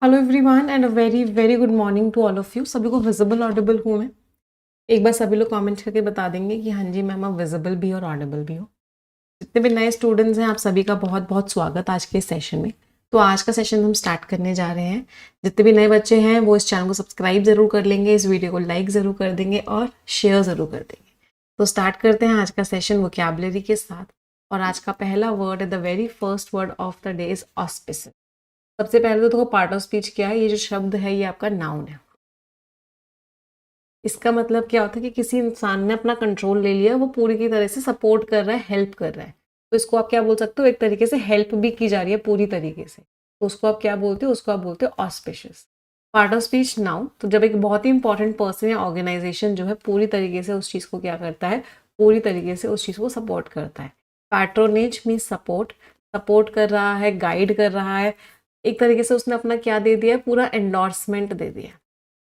Hello everyone and a very very good morning to all of you. सभी को visible Audible हूँ मैं? एक बार सभी लोग कमेंट करके बता देंगे कि हाँ जी मैम, आप विजिबल भी और ऑडिबल भी हो। जितने भी नए स्टूडेंट्स हैं, आप सभी का बहुत बहुत स्वागत आज के सेशन में। तो आज का सेशन हम स्टार्ट करने जा रहे हैं। जितने भी नए बच्चे हैं वो इस चैनल को सब्सक्राइब जरूर कर लेंगे, इस वीडियो को लाइक ज़रूर कर देंगे और शेयर ज़रूर कर देंगे। तो स्टार्ट करते हैं आज का सेशन वोकैबुलरी के साथ। और आज का पहला वर्ड है, the very first word of the day is auspice. सबसे पहले तो देखो पार्ट ऑफ स्पीच क्या है। ये जो शब्द है ये आपका नाउन है। इसका मतलब क्या होता है कि किसी इंसान ने अपना कंट्रोल ले लिया, वो पूरी की तरह से सपोर्ट कर रहा है, हेल्प कर रहा है। तो इसको आप क्या बोल सकते हो, एक तरीके से हेल्प भी की जा रही है पूरी तरीके से, तो उसको आप क्या बोलते हो, उसको आप बोलते हो auspicious. Part of speech noun, तो जब एक बहुत ही इंपॉर्टेंट पर्सन या ऑर्गेनाइजेशन जो है पूरी तरीके से उस चीज़ को क्या करता है, पूरी तरीके से उस चीज़ को सपोर्ट करता है। पैट्रोनेज मीन्स सपोर्ट, सपोर्ट कर रहा है, गाइड कर रहा है। एक तरीके से उसने अपना क्या दे दिया है, पूरा एंडोर्समेंट दे दिया है।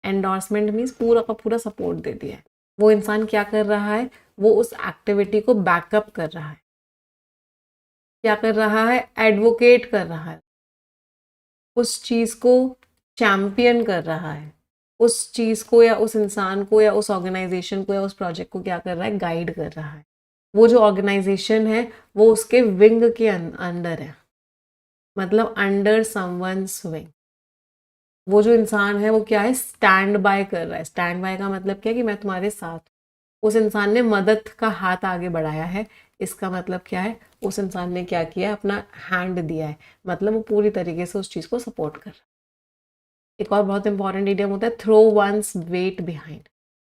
एंडोर्समेंट मीन्स पूरा का पूरा सपोर्ट दे दिया है। वो इंसान क्या कर रहा है, वो उस एक्टिविटी को बैकअप कर रहा है। क्या कर रहा है, एडवोकेट कर रहा है, उस चीज़ को चैम्पियन कर रहा है, उस चीज़ को या उस इंसान को या उस ऑर्गेनाइजेशन को या उस प्रोजेक्ट को क्या कर रहा है, गाइड कर रहा है। वो जो ऑर्गेनाइजेशन है वो उसके विंग के अंडर है, मतलब अंडर समवन्स विंग। वो जो इंसान है वो क्या है, स्टैंड बाय कर रहा है। स्टैंड बाय का मतलब क्या है कि मैं तुम्हारे साथ। उस इंसान ने मदद का हाथ आगे बढ़ाया है। इसका मतलब क्या है, उस इंसान ने क्या किया है, अपना हैंड दिया है, मतलब वो पूरी तरीके से उस चीज़ को सपोर्ट कर रहा है। एक और बहुत इंपॉर्टेंट इडियम होता है, थ्रो वंस वेट बिहाइंड।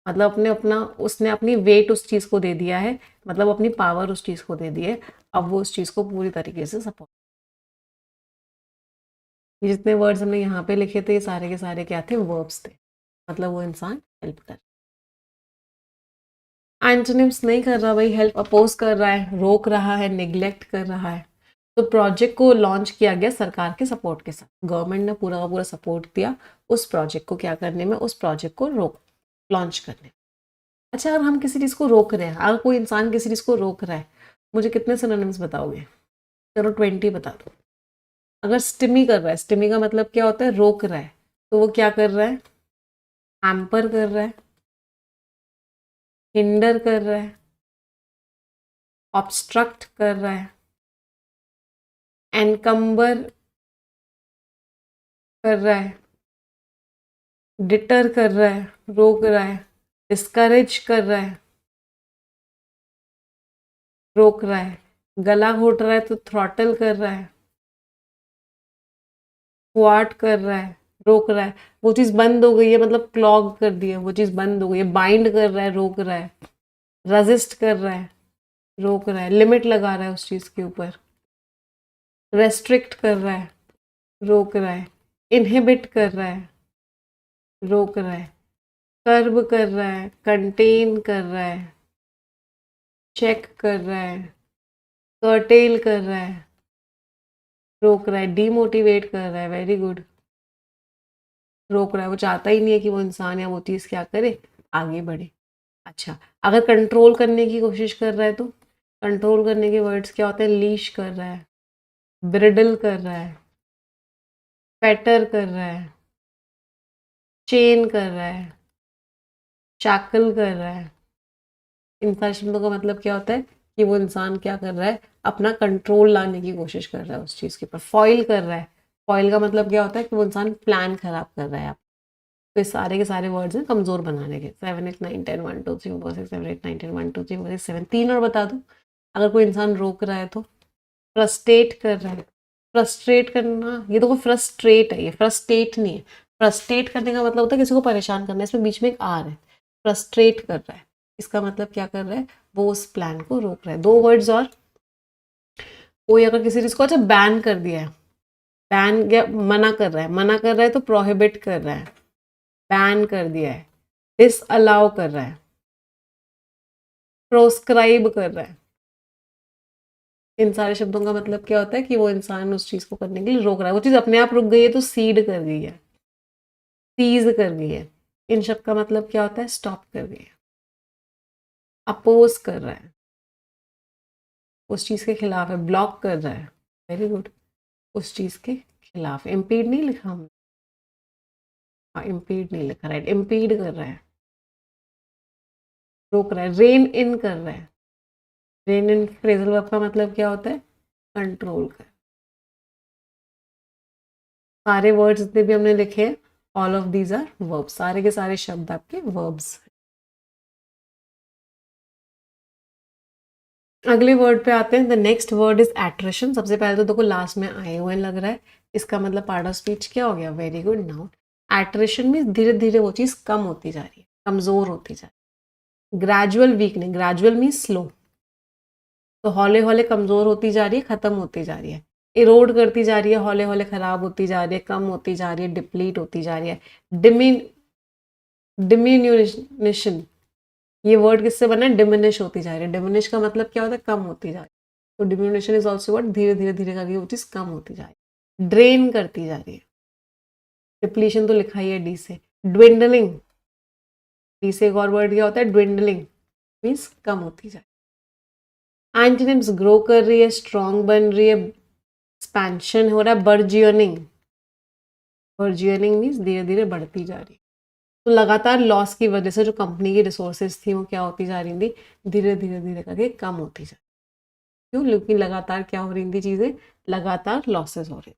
मतलब उसने अपनी वेट उस चीज़ को दे दिया है, मतलब अपनी पावर उस चीज़ को दे दी है। अब वो उस चीज़ को पूरी तरीके से सपोर्ट। ये जितने वर्ड्स हमने यहाँ पे लिखे थे ये सारे के सारे क्या थे, वर्ब्स थे। मतलब वो इंसान हेल्प कर। एंटोनिम्स नहीं कर रहा भाई, हेल्प अपोज कर रहा है, रोक रहा है, निग्लेक्ट कर रहा है। तो प्रोजेक्ट को लॉन्च किया गया सरकार के सपोर्ट के साथ। गवर्नमेंट ने पूरा का पूरा सपोर्ट दिया उस प्रोजेक्ट को क्या करने में, उस प्रोजेक्ट को रोक लॉन्च करने में। अच्छा, अगर हम किसी चीज़ को रोक रहे हैं, अगर कोई इंसान किसी चीज़ को रोक रहा है, मुझे कितने सिनोनिम्स बताओगे? चलो 20 बता दो। अगर स्टिमी कर रहा है, स्टिमी का मतलब क्या होता है, रोक रहा है, तो वो क्या कर रहा है, हैम्पर कर रहा है, हिंडर कर रहा है, ऑब्स्ट्रक्ट कर रहा है, एनकम्बर कर रहा है, डिटर कर रहा है, रोक रहा है, डिस्करेज कर रहा है, रोक रहा है, गला घोट रहा है तो थ्रॉटल कर रहा है, क्वाट कर रहा है, रोक रहा है। वो चीज़ बंद हो गई है, मतलब क्लॉग कर दिया, वो चीज़ बंद हो गई है। बाइंड कर रहा है, रोक रहा है। रजिस्ट कर रहा है, रोक रहा है। लिमिट लगा रहा है उस चीज़ के ऊपर। रेस्ट्रिक्ट कर रहा है, रोक रहा है। इनहिबिट कर रहा है, रोक रहा है। कर्ब कर रहा है, कंटेन कर रहा है, चेक कर रहा है, कर्टेल कर रहा है, रोक रहा है। डीमोटिवेट कर रहा है, वेरी गुड। रोक रहा है, वो चाहता ही नहीं है कि वो इंसान या वो चीज़ क्या करे, आगे बढ़े। अच्छा, अगर कंट्रोल करने की कोशिश कर रहा है तो कंट्रोल करने के वर्ड्स क्या होते हैं, लीश कर रहा है, ब्रिडल कर रहा है, फेटर कर रहा है, चेन कर रहा है, शैकल कर रहा है। इन सारे शब्दों का मतलब क्या होता है कि वो इंसान क्या कर रहा है, अपना कंट्रोल लाने की कोशिश कर रहा है उस चीज़ के ऊपर। फॉइल कर रहा है, फॉइल का मतलब क्या होता है कि वो इंसान प्लान खराब कर रहा है। आप तो ये सारे के सारे वर्ड्स हैं कमज़ोर बनाने के। 7 8 9 10 1 2 3 4 6 7 8 9 10 1 2 3 4 6 7। तीन और बता दूँ, अगर कोई इंसान रोक रहा है तो फ्रस्ट्रेट कर रहा है। फ्रस्ट्रेट करना, ये तो कोई फ्रस्ट्रेट है, ये फ्रस्ट्रेट नहीं है। फ्रस्ट्रेट करने का मतलब होता है किसी को परेशान करना है। इसमें बीच में एक आर है, फ्रस्ट्रेट कर रहा है। इसका मतलब क्या कर रहा है, वो उस प्लान को रोक रहा है। दो वर्ड्स और। कोई अगर किसी चीज़ को अच्छा बैन कर दिया है, बैन या मना कर रहा है, मना कर रहा है तो प्रोहिबिट कर रहा है, बैन कर दिया है। डिस अलाउ कर रहा है, प्रोस्क्राइब कर रहा है। इन सारे शब्दों का मतलब क्या होता है कि वो इंसान उस चीज़ को करने के लिए रोक रहा है। वो चीज़ अपने आप रुक गई है तो सीड कर गई है, सीज कर गई है। इन शब्द का मतलब क्या होता है, स्टॉप कर गई है। अपोज कर रहा है, उस चीज़ के खिलाफ है। ब्लॉक कर रहा है, वेरी गुड, उस चीज़ के खिलाफ। इम्पीड नहीं लिखा हमने, हाँ, इम्पीड नहीं लिखा, राइट, इम्पीड कर रहा है, रोक रहा है, रेन इन कर रहा है। रेन इन फ्रेजल वर्ब का मतलब क्या होता है? कंट्रोल कर। सारे वर्ड्स जितने भी हमने लिखे हैं, all of these are verbs, सारे के सारे शब्द आपके वर्ब्स। अगले वर्ड पे आते हैं। The next word is attrition. सबसे पहले तो देखो लास्ट में आए हुए लग रहा है, इसका मतलब पार्ट ऑफ स्पीच क्या हो गया? Very good. Noun. Attrition means धीरे धीरे वो चीज कम होती जा रही है, कमजोर होती जा रही है। Gradual weakening, gradual means slow, तो हौले हौले कमजोर होती जा रही है, खत्म होती जा रही है, इरोड करती जा रही है, हौले हौले खराब होती जा रही है, कम होती जा रही है, डिप्लीट होती जा रही है। डिमिन्यूशन, ये वर्ड किससे बना है? डिमिनिश होती जा रही है। डिमिनिश का मतलब क्या होता है? कम होती जा रही है। तो डिमिनिशन इज ऑल्सो वर्ड, धीरे धीरे धीरे करके वो चीज कम होती जा रही है, ड्रेन करती जा रही है। डिप्लीशन तो लिखा ही है डी से। ड्विंडलिंग, डी से एक और वर्ड क्या होता है? ड्विंडलिंग मीन्स कम होती जा रही है। एंटोनिम्स, ग्रो कर रही है, स्ट्रॉन्ग बन रही है, एक्सपेंशन हो रहा है, बर्जियनिंग, बर्जियनिंग मीन्स धीरे धीरे बढ़ती जा रही है। तो लगातार लॉस की वजह से जो कंपनी की रिसोर्सेज थी वो क्या होती जा रही थी? धीरे धीरे धीरे करके कम होती जा रही। क्यों? क्योंकि लगातार क्या हो रही थी चीजें? लगातार लॉसेस हो रही।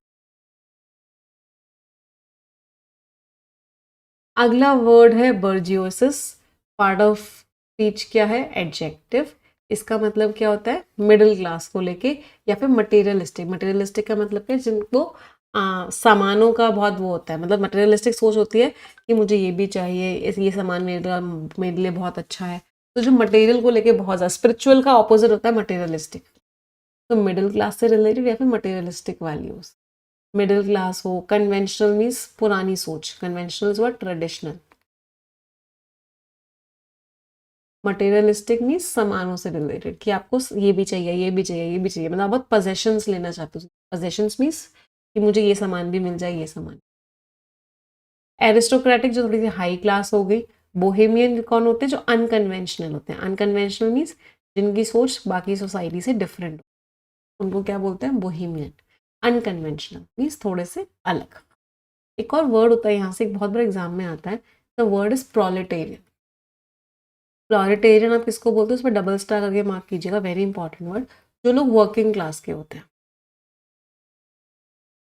अगला वर्ड है बर्जियोसिस। पार्ट ऑफ स्पीच क्या है? एडजेक्टिव। इसका मतलब क्या होता है? मिडिल क्लास को लेके, या फिर मटेरियलिस्टिक। मटेरियलिस्टिक का मतलब क्या है? जिनको सामानों का बहुत वो होता है, मतलब मटेरियलिस्टिक सोच होती है कि मुझे ये भी चाहिए, ये सामान मेरे लिए बहुत अच्छा है। तो जो मटेरियल को लेके बहुत ज़्यादा, स्पिरिचुअल का ऑपोजिट होता है मटेरियलिस्टिक। तो मिडिल क्लास से रिलेटेड या फिर मटेरियलिस्टिक वैल्यूज। मिडिल क्लास हो, कन्वेंशनल मीन्स पुरानी सोच, conventional is what? Traditional. Materialistic means सामानों से रिलेटेड, कि आपको ये भी चाहिए, ये भी चाहिए, ये भी चाहिए, मतलब बहुत पोजेशंस लेना चाहते हो। पोजेशंस मीन्स कि मुझे ये सामान भी मिल जाए, ये सामान। एरिस्टोक्रेटिक जो थोड़ी सी हाई क्लास हो गई। बोहेमियन कौन होते हैं? जो अनकन्वेंशनल होते हैं। अनकन्वेंशनल मीन्स जिनकी सोच बाकी सोसाइटी से डिफरेंट, उनको क्या बोलते हैं? बोहेमियन। अनकन्वेंशनल मीन्स थोड़े से अलग। एक और वर्ड होता है यहाँ से, एक बहुत बड़ा एग्जाम में आता है। The word is proletarian. Proletarian आप किसको बोलते हैं? उसमें डबल स्टार करके मार्क कीजिएगा, वेरी इंपॉर्टेंट वर्ड। जो लोग वर्किंग क्लास के होते हैं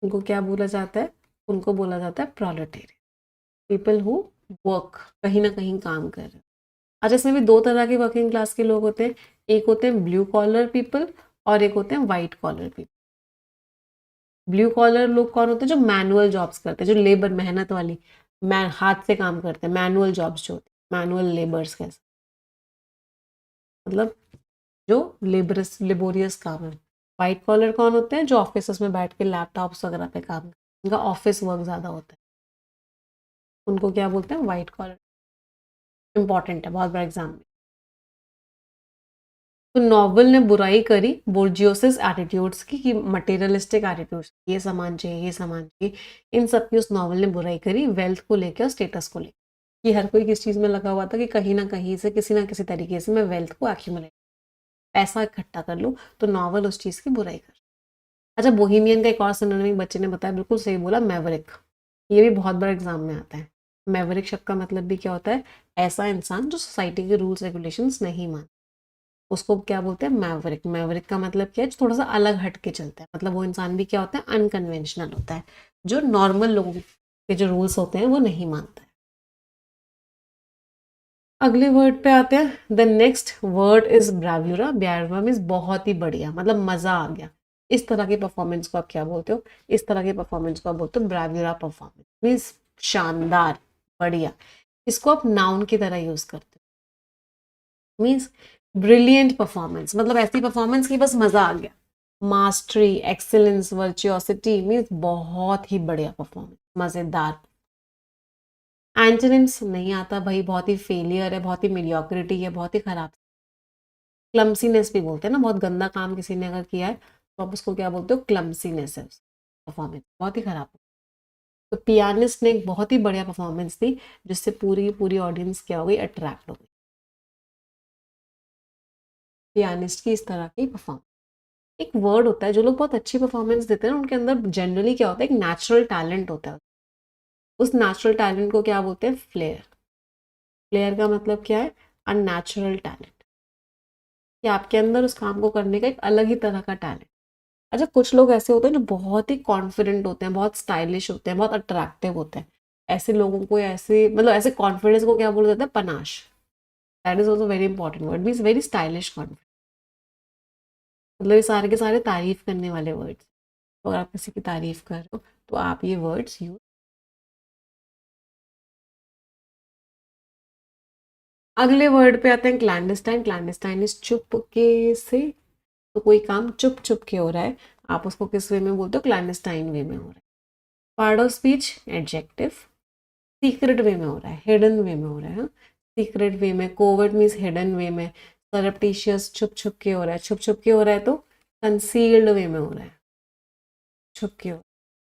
उनको क्या बोला जाता है? उनको बोला जाता है प्रोलेटेरियन। पीपल हु वर्क, कहीं ना कहीं काम कर रहे हैं। अच्छा, इसमें भी दो तरह के वर्किंग क्लास के लोग होते हैं। एक होते हैं ब्लू कॉलर पीपल और एक होते हैं white collar people. Blue collar लोग कौन होते हैं? जो मैनुअल जॉब्स करते हैं, जो लेबर, मेहनत वाली, हाथ से काम करते हैं, मैनुअल जॉब्स जो होती है, मैनुअल लेबर्स कैसे, मतलब जो लेबोरियस काम है। वाइट कॉलर कौन होते हैं? जो ऑफिस में बैठ के लैपटॉप्स वगैरह पे काम करते हैं, उनका ऑफिस वर्क ज़्यादा होता है, उनको क्या बोलते हैं? White collar. इंपॉर्टेंट है, बहुत बड़ा एग्जाम में। तो नॉवल ने बुराई करी बोर्जियोसिस एटीट्यूड्स की, कि मटेरियलिस्टिक एटीट्यूड्स, ये सामान चाहिए, ये सामान चाहिए, इन सब की उस नॉवल ने बुराई करी, वेल्थ को लेकर और स्टेटस को लेकर। कि हर कोई किस चीज़ में लगा हुआ था कि कहीं ना कहीं से, किसी ना किसी तरीके से मैं वेल्थ को एक्यूमुलेट, पैसा इकट्ठा कर लूँ। तो नॉवल उस चीज़ की बुराई कर। अच्छा, बोहेमियन का एक और सिनोनिम बच्चे ने बताया, बिल्कुल सही बोला, मैवरिक। ये भी बहुत बड़ा एग्जाम में आता है। मैवरिक शब्द का मतलब भी क्या होता है? ऐसा इंसान जो सोसाइटी के रूल्स रेगुलेशंस नहीं मानता, उसको क्या बोलते हैं? मैवरिक। मैवरिक का मतलब क्या है? जो थोड़ा सा अलग हट के चलता है, मतलब वो इंसान भी क्या होता है? अनकन्वेंशनल होता है, जो नॉर्मल लोगों के जो रूल्स होते हैं वो नहीं मानता है। अगले वर्ड पे आते हैं। The next word is bravura. Bravura means बहुत ही बढ़िया, मतलब मजा आ गया। इस तरह के परफॉर्मेंस को आप क्या बोलते हो? इस तरह के परफॉर्मेंस को आप बोलते हो ब्राव्यूरा परफॉर्मेंस, मीन्स शानदार, बढ़िया। इसको आप नाउन की तरह यूज करते हो, मीन्स ब्रिलियंट परफॉर्मेंस, मतलब ऐसी परफॉर्मेंस की बस मजा आ गया। मास्टरी, एक्सेलेंस, वर्चुओसिटी मीन्स बहुत ही बढ़िया परफॉर्मेंस, मजेदार। एंटोनिम्स नहीं आता भाई, बहुत ही फेलियर है, बहुत ही मीडियोक्रिटी है, बहुत ही खराब। क्लमसीनेस भी बोलते हैं ना, बहुत गंदा काम किसी ने अगर किया है तो आप उसको क्या बोलते हो? क्लमसीनेस है परफॉर्मेंस, बहुत ही खराब। तो पियानिस्ट ने एक बहुत ही बढ़िया परफॉर्मेंस दी, जिससे पूरी पूरी ऑडियंस क्या हो गई? अट्रैक्ट हो गई पियानिस्ट की इस तरह की परफॉर्मेंस। एक वर्ड होता है, जो लोग बहुत अच्छी परफॉर्मेंस देते हैं ना, उनके अंदर जनरली क्या होता है? एक नेचुरल टैलेंट होता है। उस नेचुरल टैलेंट को क्या बोलते हैं? फ्लेयर। फ्लेयर का मतलब क्या है? अननेचुरल टैलेंट, कि आपके अंदर उस काम को करने का एक अलग ही तरह का टैलेंट। अच्छा, कुछ लोग ऐसे होते हैं जो बहुत ही कॉन्फिडेंट होते हैं, बहुत स्टाइलिश होते हैं, बहुत अट्रैक्टिव होते हैं। ऐसे लोगों को, ऐसे मतलब ऐसे कॉन्फिडेंस को क्या बोला जाता है? Panache. That is also very important word, means very stylish confidence. मतलब ये सारे के सारे तारीफ करने वाले वर्ड्स। तो अगर आप किसी की तारीफ कर रहे हो तो आप ये वर्ड्स यूज। अगले वर्ड पे आते हैं क्लैंडस्टाइन। क्लैंडस्टाइन इज चुपके से। तो कोई काम चुप चुप के हो रहा है, आप उसको किस वे में बोलते हो? क्लैंडस्टाइन वे में हो रहा है। Part of speech adjective. Secret वे में हो रहा है, हिडन वे में हो रहा है। सीक्रेट वे में, कोवर्ट मीन्स हिडन वे में। सरप्टिशियस छुप छुप के हो रहा है, छुप छुप के हो रहा है तो कंसील्ड वे में हो रहा है, छुप के हो।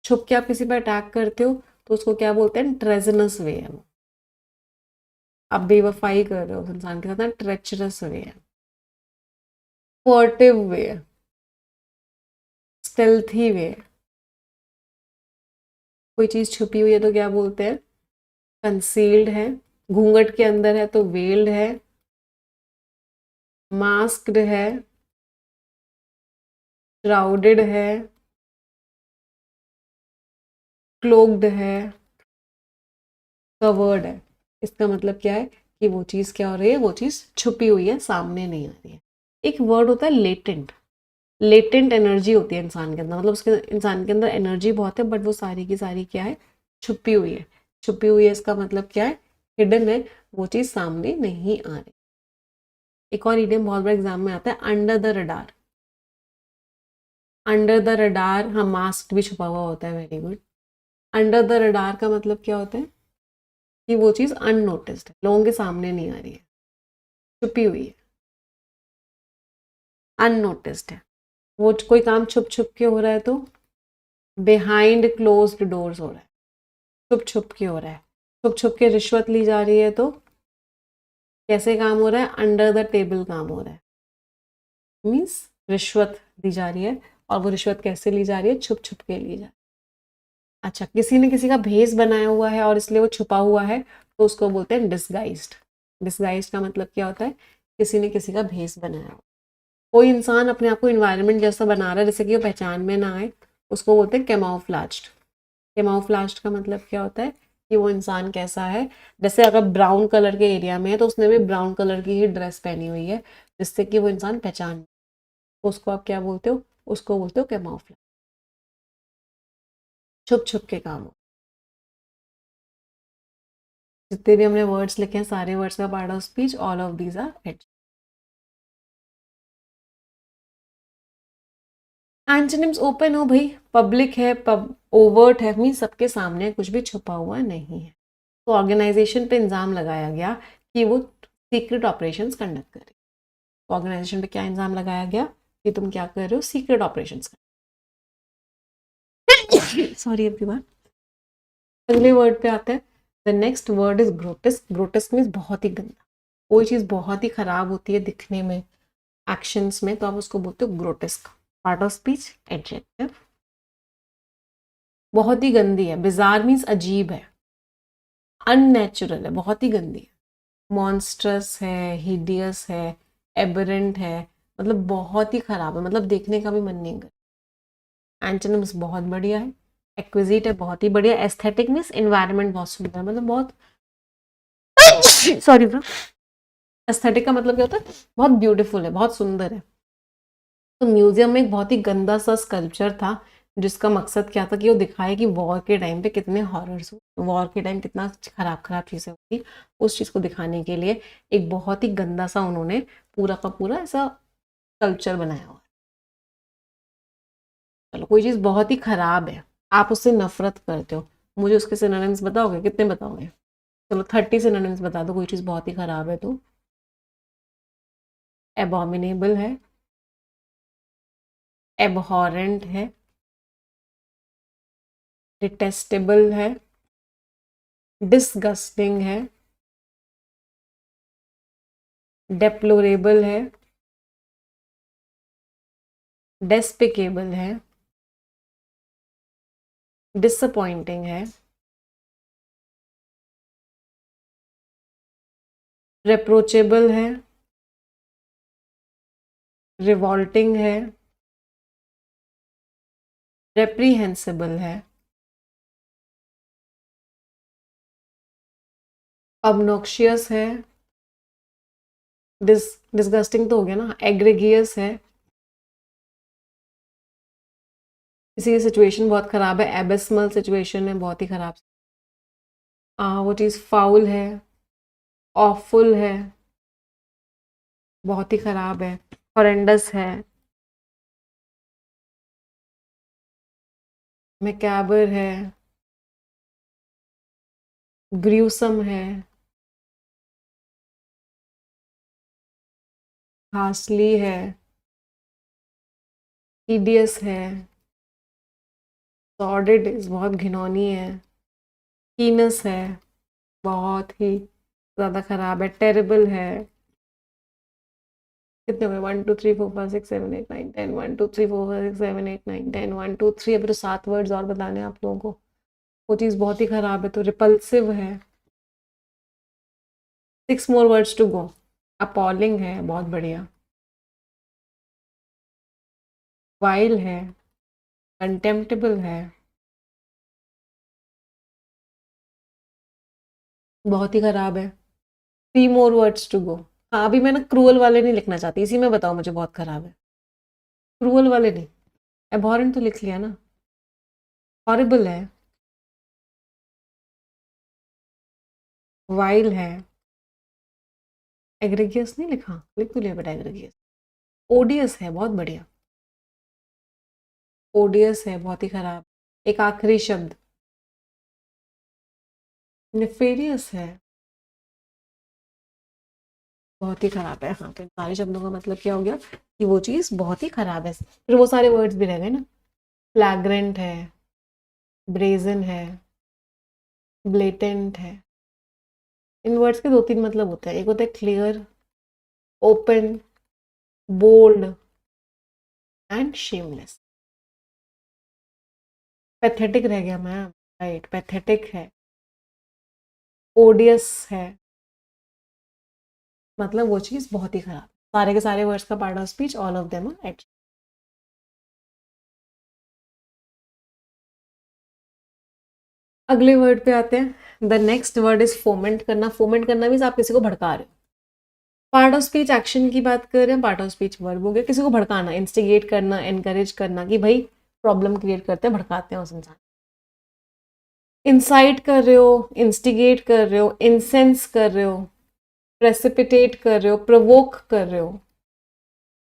छुप के आप किसी पर अटैक करते हो तो उसको क्या बोलते हैं? ट्रेजनस वे है वो। आप बेवफाई कर रहे हो उस इंसान के साथ ना, ट्रेचरस वे है। फर्टिव वे है, स्टेल्थी वे है। कोई चीज छुपी हुई है तो क्या बोलते हैं? कंसील्ड है। घूंघट के अंदर है तो वेल्ड है। मास्क्ड है, श्राउडेड है, क्लोक्ड है, कवर्ड है। इसका मतलब क्या है? कि वो चीज़ क्या हो रही है? वो चीज़ छुपी हुई है, सामने नहीं आ रही है। एक वर्ड होता है लेटेंट। लेटेंट एनर्जी होती है इंसान के अंदर, मतलब उसके इंसान के अंदर एनर्जी बहुत है, बट वो सारी की सारी क्या है? छुपी हुई है। छुपी हुई है इसका मतलब क्या है? हिडन है, वो चीज़ सामने नहीं आ रही। एक और इडियम बहुत बड़ा एग्जाम में आता है, under the radar. Under the radar, हाँ, मास्क भी छुपा हुआ होता है, very good. Under the radar का मतलब क्या होता है? कि वो चीज़ अननोटिस्ड है, लोगों के सामने नहीं आ रही है, छुपी हुई है, अननोटिस्ड है। वो कोई काम छुप छुप के हो रहा है तो बिहाइंड क्लोज्ड डोर्स हो रहा है, छुप छुप के हो रहा है। छुप छुप के रिश्वत ली जा रही है तो कैसे काम हो रहा है? अंडर द टेबल काम हो रहा है। मीन्स रिश्वत दी जा रही है, और वो रिश्वत कैसे ली जा रही है? छुप छुप के ली जा रही है। अच्छा, किसी ने किसी का भेष बनाया हुआ है और इसलिए वो छुपा हुआ है तो उसको बोलते हैं डिसगाइज्ड। डिसगाइज्ड का मतलब क्या होता है? किसी ने किसी का भेष बनाया हो। कोई इंसान अपने आप को इन्वायरमेंट जैसा बना रहा है जैसे कि वो पहचान में ना आए, उसको बोलते हैं कैमोफ्लेज्ड। कैमोफ्लेज्ड का मतलब क्या होता है? कि वो इंसान कैसा है? जैसे अगर ब्राउन कलर के एरिया में है तो उसने भी ब्राउन कलर की ही ड्रेस पहनी हुई है, जिससे कि वो इंसान पहचान। तो उसको आप क्या बोलते हो? उसको बोलते हो कैमोफ्लेज। छुप छुप के काम हो। जितने भी हमने वर्ड्स लिखे हैं सारे वर्ड्स का part of speech, all of these are एड। एंटोनिम्स ओपन हो भाई, पब्लिक है, ओवर्ट है, मीन सबके सामने, कुछ भी छुपा हुआ नहीं है। तो ऑर्गेनाइजेशन पे इंजाम लगाया गया कि वो सीक्रेट ऑपरेशंस कंडक्ट करे। तो ऑर्गेनाइजेशन पे क्या इंजाम लगाया गया? कि तुम क्या कर रहे हो? सीक्रेट ऑपरेशंस कर। Sorry everyone. अगले वर्ड पे आते हैं। The next word is grotesque. Grotesque means बहुत ही गंदा। कोई चीज बहुत ही खराब होती है दिखने में, एक्शंस में, तो आप उसको बोलते हो grotesque. Part of speech adjective. बहुत ही गंदी है। बिजार मीन्स अजीब है, अननेचुरल है, बहुत ही गंदी है। मॉन्स्ट्रस है, हिडियस है, एबरेंट है, मतलब बहुत ही खराब है, मतलब देखने का भी मन नहीं करता। एंटोनिम्स बहुत बढ़िया है। एक्विजिट है, बहुत ही बढ़िया। एस्थेटिक मीन्स एनवायरनमेंट बहुत सुंदर, मतलब बहुत सॉरी ब्रो। एस्थेटिक का मतलब क्या होता है? बहुत ब्यूटीफुल है, बहुत सुंदर है। तो म्यूजियम में एक बहुत ही गंदा सा स्कल्पचर था, जिसका मकसद क्या था? कि वो दिखाए कि वॉर के टाइम पे कितने हॉरर्स, वॉर के टाइम कितना खराब खराब चीज़ें होती, उस चीज़ को दिखाने के लिए एक बहुत ही गंदा सा उन्होंने पूरा का पूरा ऐसा कल्चर बनाया हुआ है। चलो, कोई चीज़ बहुत ही खराब है, आप उससे नफरत करते हो, मुझे उसके सिनोनिम्स बताओगे? कितने बताओगे? चलो 30 सिनोनिम्स बता दो। कोई चीज़ बहुत ही खराब है तो एबॉमिनेबल है, एबहॉरेंट है, डिटेस्टेबल है, डिसगस्टिंग है, डेप्लोरेबल है, डेस्पिकेबल है, डिसअपॉइंटिंग है, reproachable है, revolting है, reprehensible है, obnoxious है, disgusting तो हो गया ना, egregious है, किसी की सिचुएशन बहुत खराब है, abysmal सिचुएशन है, बहुत ही खराब, वो चीज़ फाउल है, awful है, बहुत ही खराब है, horrendous है, macabre है, gruesome है, ghastly है, hideous है, sordid बहुत घिनौनी है, heinous है, बहुत ही ज़्यादा खराब है, टेरेबल है, कितने हो गए 1 2 3 4 5 6 7 8 9 10 1 2 3 4 5 6 7 8 9 10 1 2 3 अभी तो 7 वर्ड्स और बताने हैं आप लोगों को, वो चीज़ बहुत ही खराब है, तो रिपल्सिव है, 6 more words to go, appalling है, बहुत बढ़िया, वाइल है, कंटेम्प्टेबल है, बहुत ही खराब है, 3 मोर वर्ड्स टू गो। हाँ अभी मैं ना क्रूअल वाले नहीं लिखना चाहती, इसी में बताओ मुझे बहुत खराब है, क्रूअल वाले नहीं, एबॉरेंट तो लिख लिया ना, हॉरिबल है, वाइल है, एग्रेगियस नहीं लिखा, लिख तो लिया बेटा एग्रेगियस, ओडियस है, बहुत बढ़िया, ओडियस है, बहुत ही खराब, एक आखिरी शब्द, नेफेरियस है, बहुत ही खराब है, हाँ तो इन सारे शब्दों का मतलब क्या हो गया कि वो चीज़ बहुत ही खराब है, फिर वो सारे वर्ड्स भी रह गए ना, फ्लैग्रेंट है, ब्रेजन है, ब्लेटेंट है, इन वर्ड्स के 2-3 मतलब होते हैं, एक होता है clear, open, bold and shameless. Pathetic रह गया मैम, राइट, पैथेटिक है, ओडियस है, मतलब वो चीज़ बहुत ही खराब, सारे के सारे वर्ड्स का part of speech, all of them are एट। अगले वर्ड पे आते हैं, the next word is foment करना, फोमेंट करना मीन्स आप किसी को भड़का रहे हो, पार्ट ऑफ स्पीच एक्शन की बात कर रहे हैं, पार्ट ऑफ स्पीच वर्ब हो गया, किसी को भड़काना, इंस्टिगेट करना, एनकरेज करना कि भाई प्रॉब्लम क्रिएट करते हैं, भड़काते हैं उस इंसान, इंसाइट कर रहे हो, इंस्टिगेट कर रहे हो, इंसेंस कर रहे हो, प्रेसिपिटेट कर रहे हो, प्रोवोक कर रहे हो,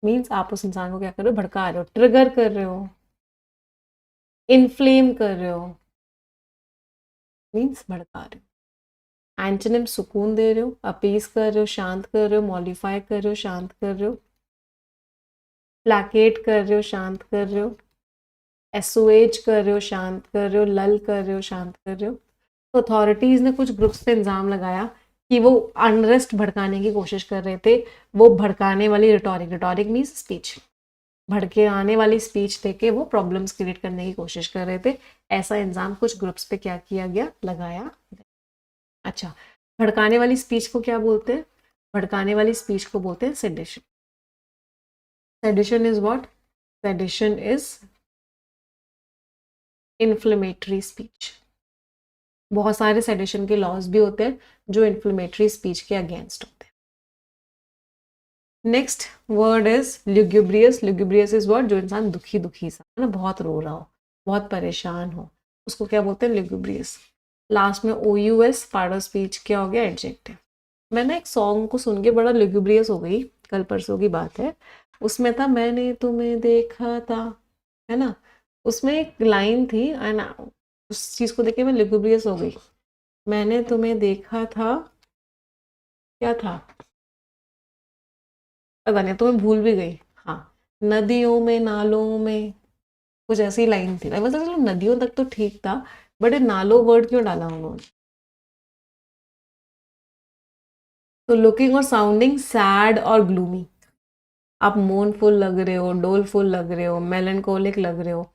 मीन्स आप उस इंसान को क्या कर रहे हो, भड़का रहे हो, ट्रिगर कर रहे हो, इन्फ्लेम कर रहे हो, मीन्स भड़का रहे हो, एंटोनिम सुकून दे रहे हो, अपीस कर रहे हो, शांत कर रहे हो, मॉलिफाई कर रहे हो, शांत कर रहे हो, प्लाकेट कर रहे हो, शांत कर रहे हो, एसुएज कर रहे हो, शांत कर रहे हो, लल कर रहे हो, शांत कर रहे हो। तो अथॉरिटीज़ ने कुछ ग्रुप्स पे इल्ज़ाम लगाया कि वो अनरेस्ट भड़काने की कोशिश कर रहे थे, वो भड़काने वाली रिटॉरिक, रिटॉरिक मीन्स स्पीच, भड़के आने वाली स्पीच देके वो प्रॉब्लम्स क्रिएट करने की कोशिश कर रहे थे, ऐसा इल्ज़ाम कुछ ग्रुप्स पे क्या किया गया, लगाया गया। अच्छा, भड़काने वाली स्पीच को क्या बोलते हैं, भड़काने वाली स्पीच को बोलते हैं sedition. Sedition is what, sedition is inflammatory speech. बहुत सारे सेडिशन के लॉज भी होते हैं जो इन्फ्लेमेटरी स्पीच के अगेंस्ट होते हैं। Next word is lugubrious, lugubrious is word, जो इंसान दुखी दुखी सा है ना, बहुत रो रहा हो, बहुत परेशान हो, उसको क्या बोलते हैं, ल्यूग्यूब्रियस। लास्ट में O U S, part of speech क्या हो गया, एडजेक्टिव। मैं ना एक सॉन्ग को सुन के बड़ा ल्यूग्यूब्रियस हो गई, कल परसों की बात है, उसमें था मैंने तुम्हें देखा था, है ना, उसमें एक लाइन थी एंड उस चीज़ को देख के मैं ल्यूग्यूब्रियस हो गई, मैंने तुम्हें देखा था, क्या था पता नहीं, तो मैं भूल भी गई, हाँ, नदियों में नालों में, कुछ ऐसी लाइन थी, मैं मतलब चलो नदियों तक तो ठीक था, बट ये नालो वर्ड क्यों डाला उन्होंने। तो लुकिंग और साउंडिंग सैड और ग्लूमी, आप मोurnफुल लग रहे हो, डोलफुल लग रहे हो, मेलनकोलिक लग रहे हो,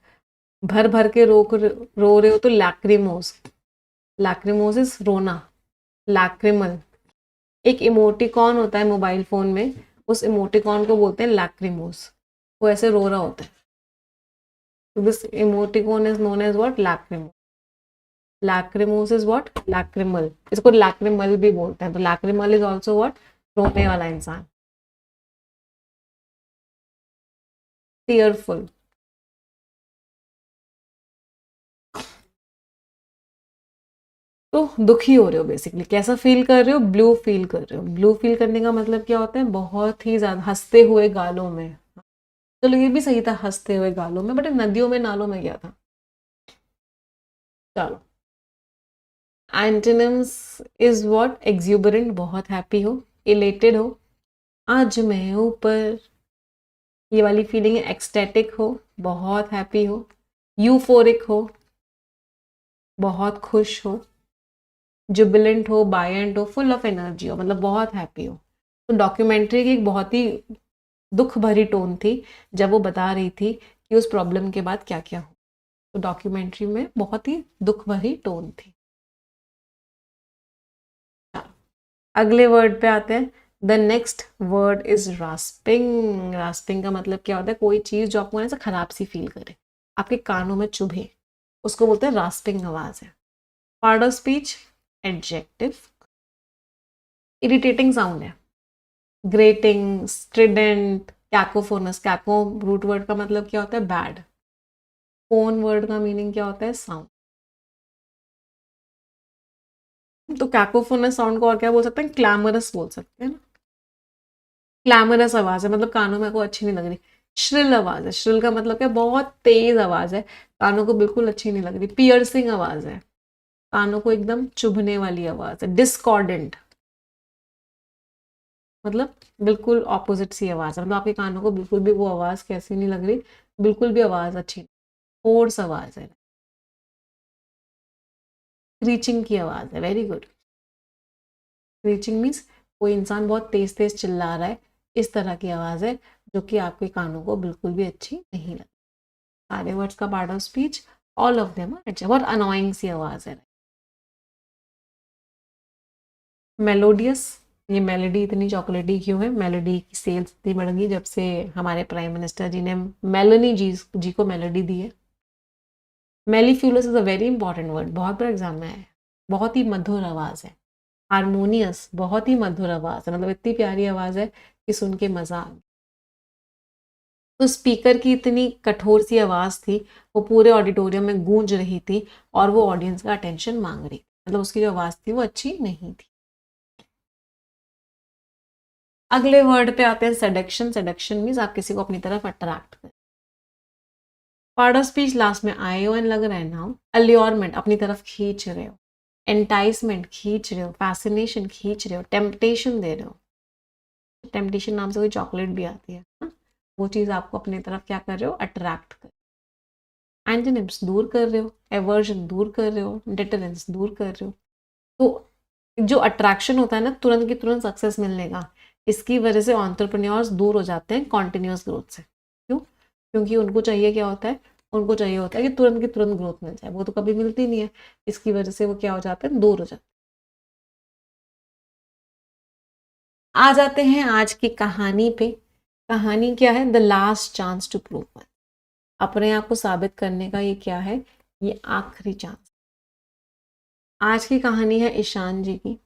भर भर के रो रहे हो, तो लैक्रिमोस, लैक्रिमोस इज रोना, लैक्रिमल, एक इमोटिकॉन होता है मोबाइल फोन में, उस इमोटिकॉन को बोलते हैं लैक्रिमोस, वो ऐसे रो रहा होता है, तो this emoticon is known as what, lachrymose. Lachrymose is what, lacrimal, इसको लैक्रिमल भी बोलते हैं, तो लैक्रिमल इज ऑल्सो व्हाट, रोने वाला इंसान, टीयरफुल। तो दुखी हो रहे हो बेसिकली, कैसा फील कर रहे हो, ब्लू फील कर रहे हो। ब्लू फील करने का मतलब क्या होता है, बहुत ही ज्यादा हंसते हुए गालों में। चलो ये भी सही था, हंसते हुए गालों में, बट नदियों में नालों में क्या था। चलो, एंटोनिम्स इज व्हाट, एक्सूबरेंट, बहुत हैप्पी हो, इलेटेड हो, आज मैं ऊपर, ये वाली फीलिंग है। एक्सटेटिक हो, बहुत हैप्पी हो। यूफोरिक हो, बहुत खुश हो। जुबिलेंट हो, बायंट हो, फुल ऑफ एनर्जी हो, मतलब बहुत हैप्पी हो। तो डॉक्यूमेंट्री की एक बहुत ही दुख भरी टोन थी जब वो बता रही थी कि उस प्रॉब्लम के बाद क्या क्या हो। तो डॉक्यूमेंट्री में बहुत ही दुख भरी टोन थी। अगले वर्ड पे आते हैं। The next word is rasping. Rasping का मतलब क्या होता है, कोई चीज जो आपको ऐसा खराब सी फील करे, आपके कानों में चुभे, उसको बोलते हैं रास्पिंग आवाज है। Part of speech, adjective, irritating sound है। ग्रेटिंग, स्ट्रिडेंट, कैकोफोनस। कैको रूट वर्ड का मतलब क्या होता है, बैड। फोन वर्ड का मीनिंग क्या होता है, साउंड। तो कैकोफोनस साउंड को और क्या बोल सकते हैं, क्लैमरस बोल सकते हैं ना। क्लैमरस आवाज है, मतलब कानों में को अच्छी नहीं लग रही। श्रिल आवाज है, श्रिल का मतलब क्या, बहुत तेज आवाज है, कानों को बिल्कुल अच्छी नहीं लग रही। पियर्सिंग आवाज है, कानों को एकदम चुभने वाली आवाज है। डिस्कॉर्डेंट मतलब बिल्कुल ऑपोजिट सी आवाज है, मतलब आपके कानों को बिल्कुल भी वो आवाज कैसी नहीं लग रही, बिल्कुल भी आवाज अच्छी नहीं। होर्स आवाज है, स्क्रीचिंग की आवाज है, वेरी गुड। स्क्रीचिंग मीन्स कोई इंसान बहुत तेज तेज चिल्ला रहा है, इस तरह की आवाज है जो कि आपके कानों को बिल्कुल भी अच्छी नहीं लगती। सारे वर्ड्स का part of speech, all of them अच्छा, बहुत अनोइंग सी आवाज है। मेलोडियस, ये मेलोडी इतनी चॉकलेटी क्यों है, मेलोडी की सेल्स इतनी बढ़ गई जब से हमारे प्राइम मिनिस्टर जी ने मेलोनी जी को मेलोडी दी है। Mellifluous is a very important word, बहुत बड़ा एग्जाम में है। बहुत ही मधुर आवाज है। हारमोनियस, बहुत ही मधुर आवाज है, मतलब इतनी प्यारी आवाज है कि सुन के मजा आ गया। तो स्पीकर की इतनी कठोर सी आवाज थी, वो पूरे ऑडिटोरियम में गूंज रही थी और वो ऑडियंस का अटेंशन मांग रही थी, मतलब उसकी जो आवाज थी वो अच्छी नहीं थी। अगले वर्ड पे आते हैं सेडक्शन। सेडक्शन मीन्स आप किसी को अपनी तरफ अट्रैक्ट करें। पार्ट ऑफ स्पीच लास्ट में आई ओ एन लग रहा है नाउ। अल्योरमेंट, अपनी तरफ खींच रहे हो। एंटाइसमेंट, खींच रहे हो। फैसिनेशन, खींच रहे हो। टेम्पटेशन दे रहे हो। टेम्पटेशन नाम से कोई चॉकलेट भी आती है ना? वो चीज आपको अपनी तरफ क्या कर रहे हो, अट्रैक्ट कर। एंटोनिम्स, दूर कर रहे हो। एवर्जन, दूर कर रहे हो। डिटरेंस, दूर कर रहे हो। तो जो अट्रैक्शन होता है ना, तुरंत की तुरंत सक्सेस मिलने का, इसकी वजह से एंटरप्रेन्योर्स दूर हो जाते हैं कॉन्टिन्यूस ग्रोथ से। क्यों? क्योंकि उनको चाहिए क्या होता है, उनको चाहिए होता है कि तुरंत की तुरंत ग्रोथ मिल जाए, वो तो कभी मिलती नहीं है। इसकी वजह से वो क्या हो जाते हैं, दूर हो जाते हैं। आ जाते हैं आज की कहानी पे। कहानी क्या है, the last chance to prove. अपने आप को साबित करने का ये क्या है, ये आखिरी चांस। आज की कहानी है ईशान जी की।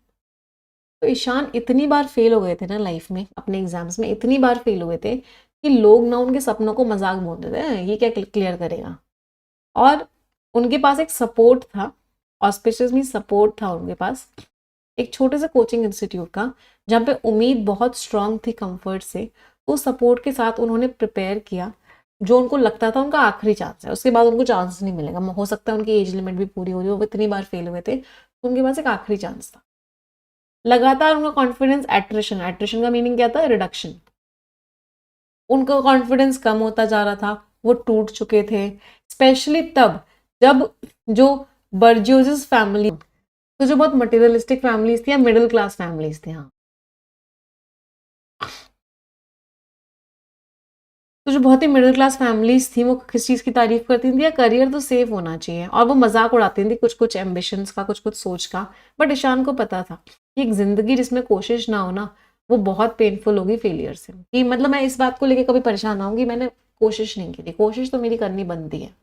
तो ईशान इतनी बार फेल हो गए थे ना लाइफ में, अपने एग्जाम्स में इतनी बार फेल हुए थे कि लोग ना उनके सपनों को मजाक बोलते थे, ये क्या क्लियर करेगा। और उनके पास एक सपोर्ट था, ऑस्पिशियस में सपोर्ट था उनके पास, एक छोटे से कोचिंग इंस्टीट्यूट का, जहाँ पे उम्मीद बहुत स्ट्रांग थी कंफर्ट से। तो सपोर्ट के साथ उन्होंने प्रिपेयर किया, जो उनको लगता था उनका आखिरी चांस है, उसके बाद उनको चांस नहीं मिलेगा। हो सकता है उनकी एज लिमिट भी पूरी हो रही हो, वो इतनी बार फेल हुए थे, तो उनके पास एक आखिरी चांस था। लगातार उनका कॉन्फिडेंस, एट्रिशन, एट्रिशन का मीनिंग क्या था, रिडक्शन, उनका कॉन्फिडेंस कम होता जा रहा था, वो टूट चुके थे। स्पेशली तब जब जो बर्जियोजिस फैमिली, तो जो बहुत मटेरियलिस्टिक फैमिलीज थी या मिडिल क्लास फैमिलीज थी, हाँ, तो जो बहुत ही मिडिल क्लास फैमिलीज थी वो किस चीज़ की तारीफ करती थी, या करियर तो सेफ होना चाहिए, और वो मजाक उड़ाती थी कुछ कुछ एम्बिशंस का, कुछ कुछ सोच का। बट ईशान को पता था कि एक जिंदगी जिसमें कोशिश ना हो ना, वो बहुत पेनफुल होगी फेलियर से। कि मतलब मैं इस बात को लेकर कभी परेशान ना होंगी, मैंने कोशिश नहीं की थी, कोशिश तो मेरी करनी बनती है।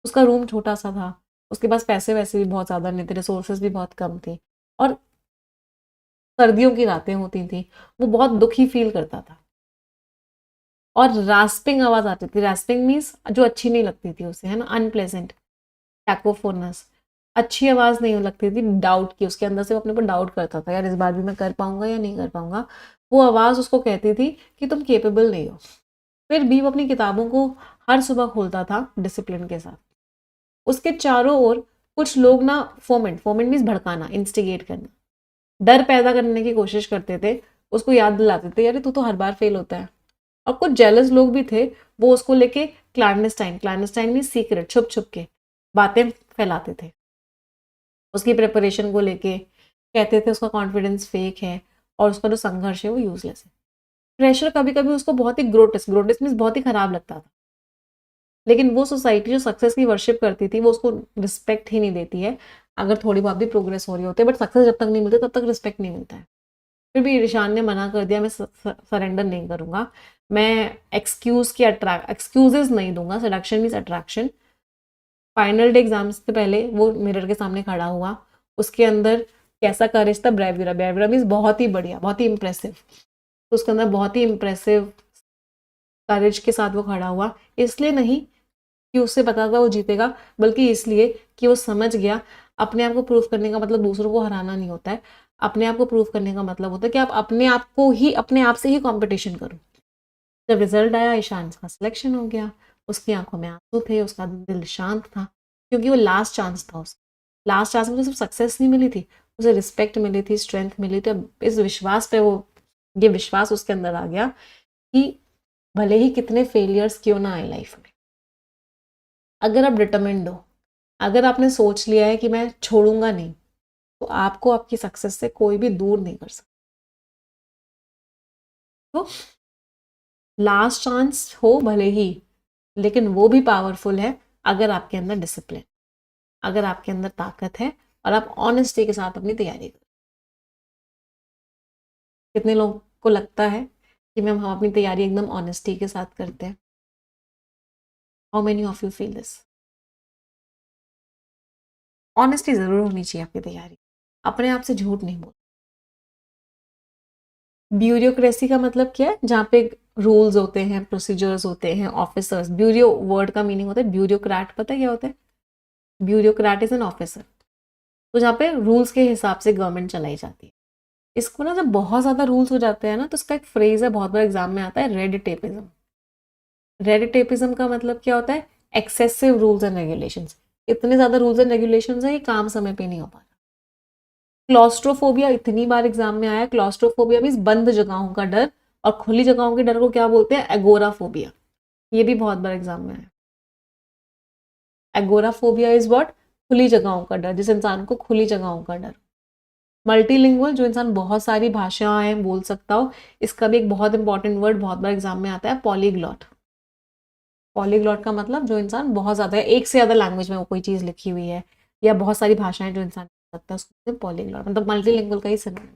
उसका रूम छोटा सा था, उसके पास पैसे वैसे भी बहुत ज़्यादा नहीं थे, रिसोर्सेज भी बहुत कम थी, और सर्दियों की रातें होती थी, वो बहुत दुखी फील करता था। और रास्पिंग आवाज आती थी, रास्पिंग मीन्स जो अच्छी नहीं लगती थी उसे, है ना, अनप्लेजेंट, कैकोफोनस, अच्छी आवाज नहीं लगती थी, डाउट की, उसके अंदर से वो अपने पर डाउट करता था, यार इस बार भी मैं कर पाऊंगा या नहीं कर पाऊंगा। वो आवाज उसको कहती थी कि तुम केपेबल नहीं हो। फिर भी वो अपनी किताबों को हर सुबह खोलता था डिसिप्लिन के साथ। उसके चारों ओर कुछ लोग ना फोमेंट, फोमेंट मीन्स भड़काना, इंस्टिगेट करना, डर पैदा करने की कोशिश करते थे, उसको याद दिलाते थे, यार तू तो हर बार फेल होता है। और कुछ जेलस लोग भी थे, वो उसको लेके क्लैंडस्टाइन, क्लैंडस्टाइन में सीक्रेट, छुप छुप के बातें फैलाते थे उसकी प्रिपरेशन को लेके, कहते थे उसका कॉन्फिडेंस फेक है और उसका जो संघर्ष है वो यूजलेस है। प्रेशर कभी कभी उसको बहुत ही ग्रोटेस्क, ग्रोटेस्क मीन्स बहुत ही खराब लगता था। लेकिन वो सोसाइटी जो सक्सेस की वर्शिप करती थी, वो उसको रिस्पेक्ट ही नहीं देती है। अगर थोड़ी बहुत भी प्रोग्रेस हो रही होती है, बट सक्सेस जब तक नहीं मिलती तब तक रिस्पेक्ट नहीं मिलता है। फिर भी ईशान ने मना कर दिया, मैं सरेंडर नहीं करूंगा, मैं एक्सक्यूजेस नहीं दूंगा, seduction means attraction. Final day exam से पहले वो मिरर के सामने खड़ा हुआ, उसके अंदर कैसा करेज था, ब्रेवियरा, ब्रेवियरा मीन्स बहुत ही बढ़िया, बहुत ही इंप्रेसिव। तो उसके अंदर बहुत ही इंप्रेसिव करेज के साथ वो खड़ा हुआ, इसलिए नहीं कि उससे पता था वो जीतेगा, बल्कि इसलिए कि वो समझ गया अपने आप को प्रूव करने का मतलब दूसरों को हराना नहीं होता है। अपने आप को प्रूव करने का मतलब होता है कि आप अपने आप को ही, अपने आप से ही कंपटीशन करो। जब रिजल्ट आया, ईशान का सिलेक्शन हो गया, उसकी आंखों में आंसू थे, उसका दिल शांत था, क्योंकि वो लास्ट चांस था उसका। लास्ट चांस में तो सिर्फ सक्सेस नहीं मिली थी, उसे रिस्पेक्ट मिली थी, स्ट्रेंथ मिली थी। अब इस विश्वास पे वो, ये विश्वास उसके अंदर आ गया कि भले ही कितने फेलियर्स क्यों ना आए लाइफ में, अगर आप डिटरमिन्ड हो, अगर आपने सोच लिया है कि मैं छोड़ूंगा नहीं, तो आपको आपकी सक्सेस से कोई भी दूर नहीं कर सकता। तो लास्ट चांस हो भले ही, लेकिन वो भी पावरफुल है अगर आपके अंदर डिसिप्लिन, अगर आपके अंदर ताकत है और आप ऑनेस्टी के साथ अपनी तैयारी करें। कितने लोगों को लगता है कि मैम हम अपनी तैयारी एकदम ऑनेस्टी के साथ करते हैं? How many of you feel this? Honesty जरूर होनी चाहिए आपकी तैयारी, अपने आप से झूठ नहीं बोल। ब्यूरोक्रेसी का मतलब क्या है? जहाँ पे रूल्स होते हैं, प्रोसीजर्स होते हैं, ऑफिसर्स। ब्यूरो वर्ड का मीनिंग होता है ब्यूरोक्रेट, पता है क्या होता है? Bureaucrat is an officer. तो जहाँ पे रूल्स के हिसाब से गवर्नमेंट चलाई जाती है। इसको ना जब बहुत ज्यादा रूल्स हो जाते हैं ना, तो इसका एक फ्रेज है, बहुत बार एग्जाम में आता है, रेड टेपिज्म। रेड टेपिज्म का मतलब क्या होता है? Excessive rules and regulations. इतने ज्यादा रूल्स एंड रेगुलेशंस है, ये काम समय पे नहीं हो पा रहा। क्लॉस्ट्रोफोबिया इतनी बार एग्जाम में आया। क्लॉस्ट्रोफोबिया मीन्स बंद जगहों का डर, और खुली जगहों के डर को क्या बोलते हैं? एगोराफोबिया। ये भी बहुत बार एग्जाम में आया। Agoraphobia is what? खुली जगहों का डर, जिस इंसान को खुली जगहों का डर। मल्टीलिंगुअल, जो इंसान बहुत सारी भाषाएं बोल सकता हो। इसका भी एक बहुत इंपॉर्टेंट वर्ड बहुत बार एग्जाम में आता है, पॉलीग्लॉट। पॉलीग्लॉट का मतलब जो इंसान बहुत ज्यादा है, एक से ज्यादा लैंग्वेज में वो कोई चीज लिखी हुई है, या बहुत सारी भाषाएं जो इंसान बोल सकता है, उसको पॉलीग्लॉट, मतलब मल्टीलिंगुअल का ही सिनोनिम।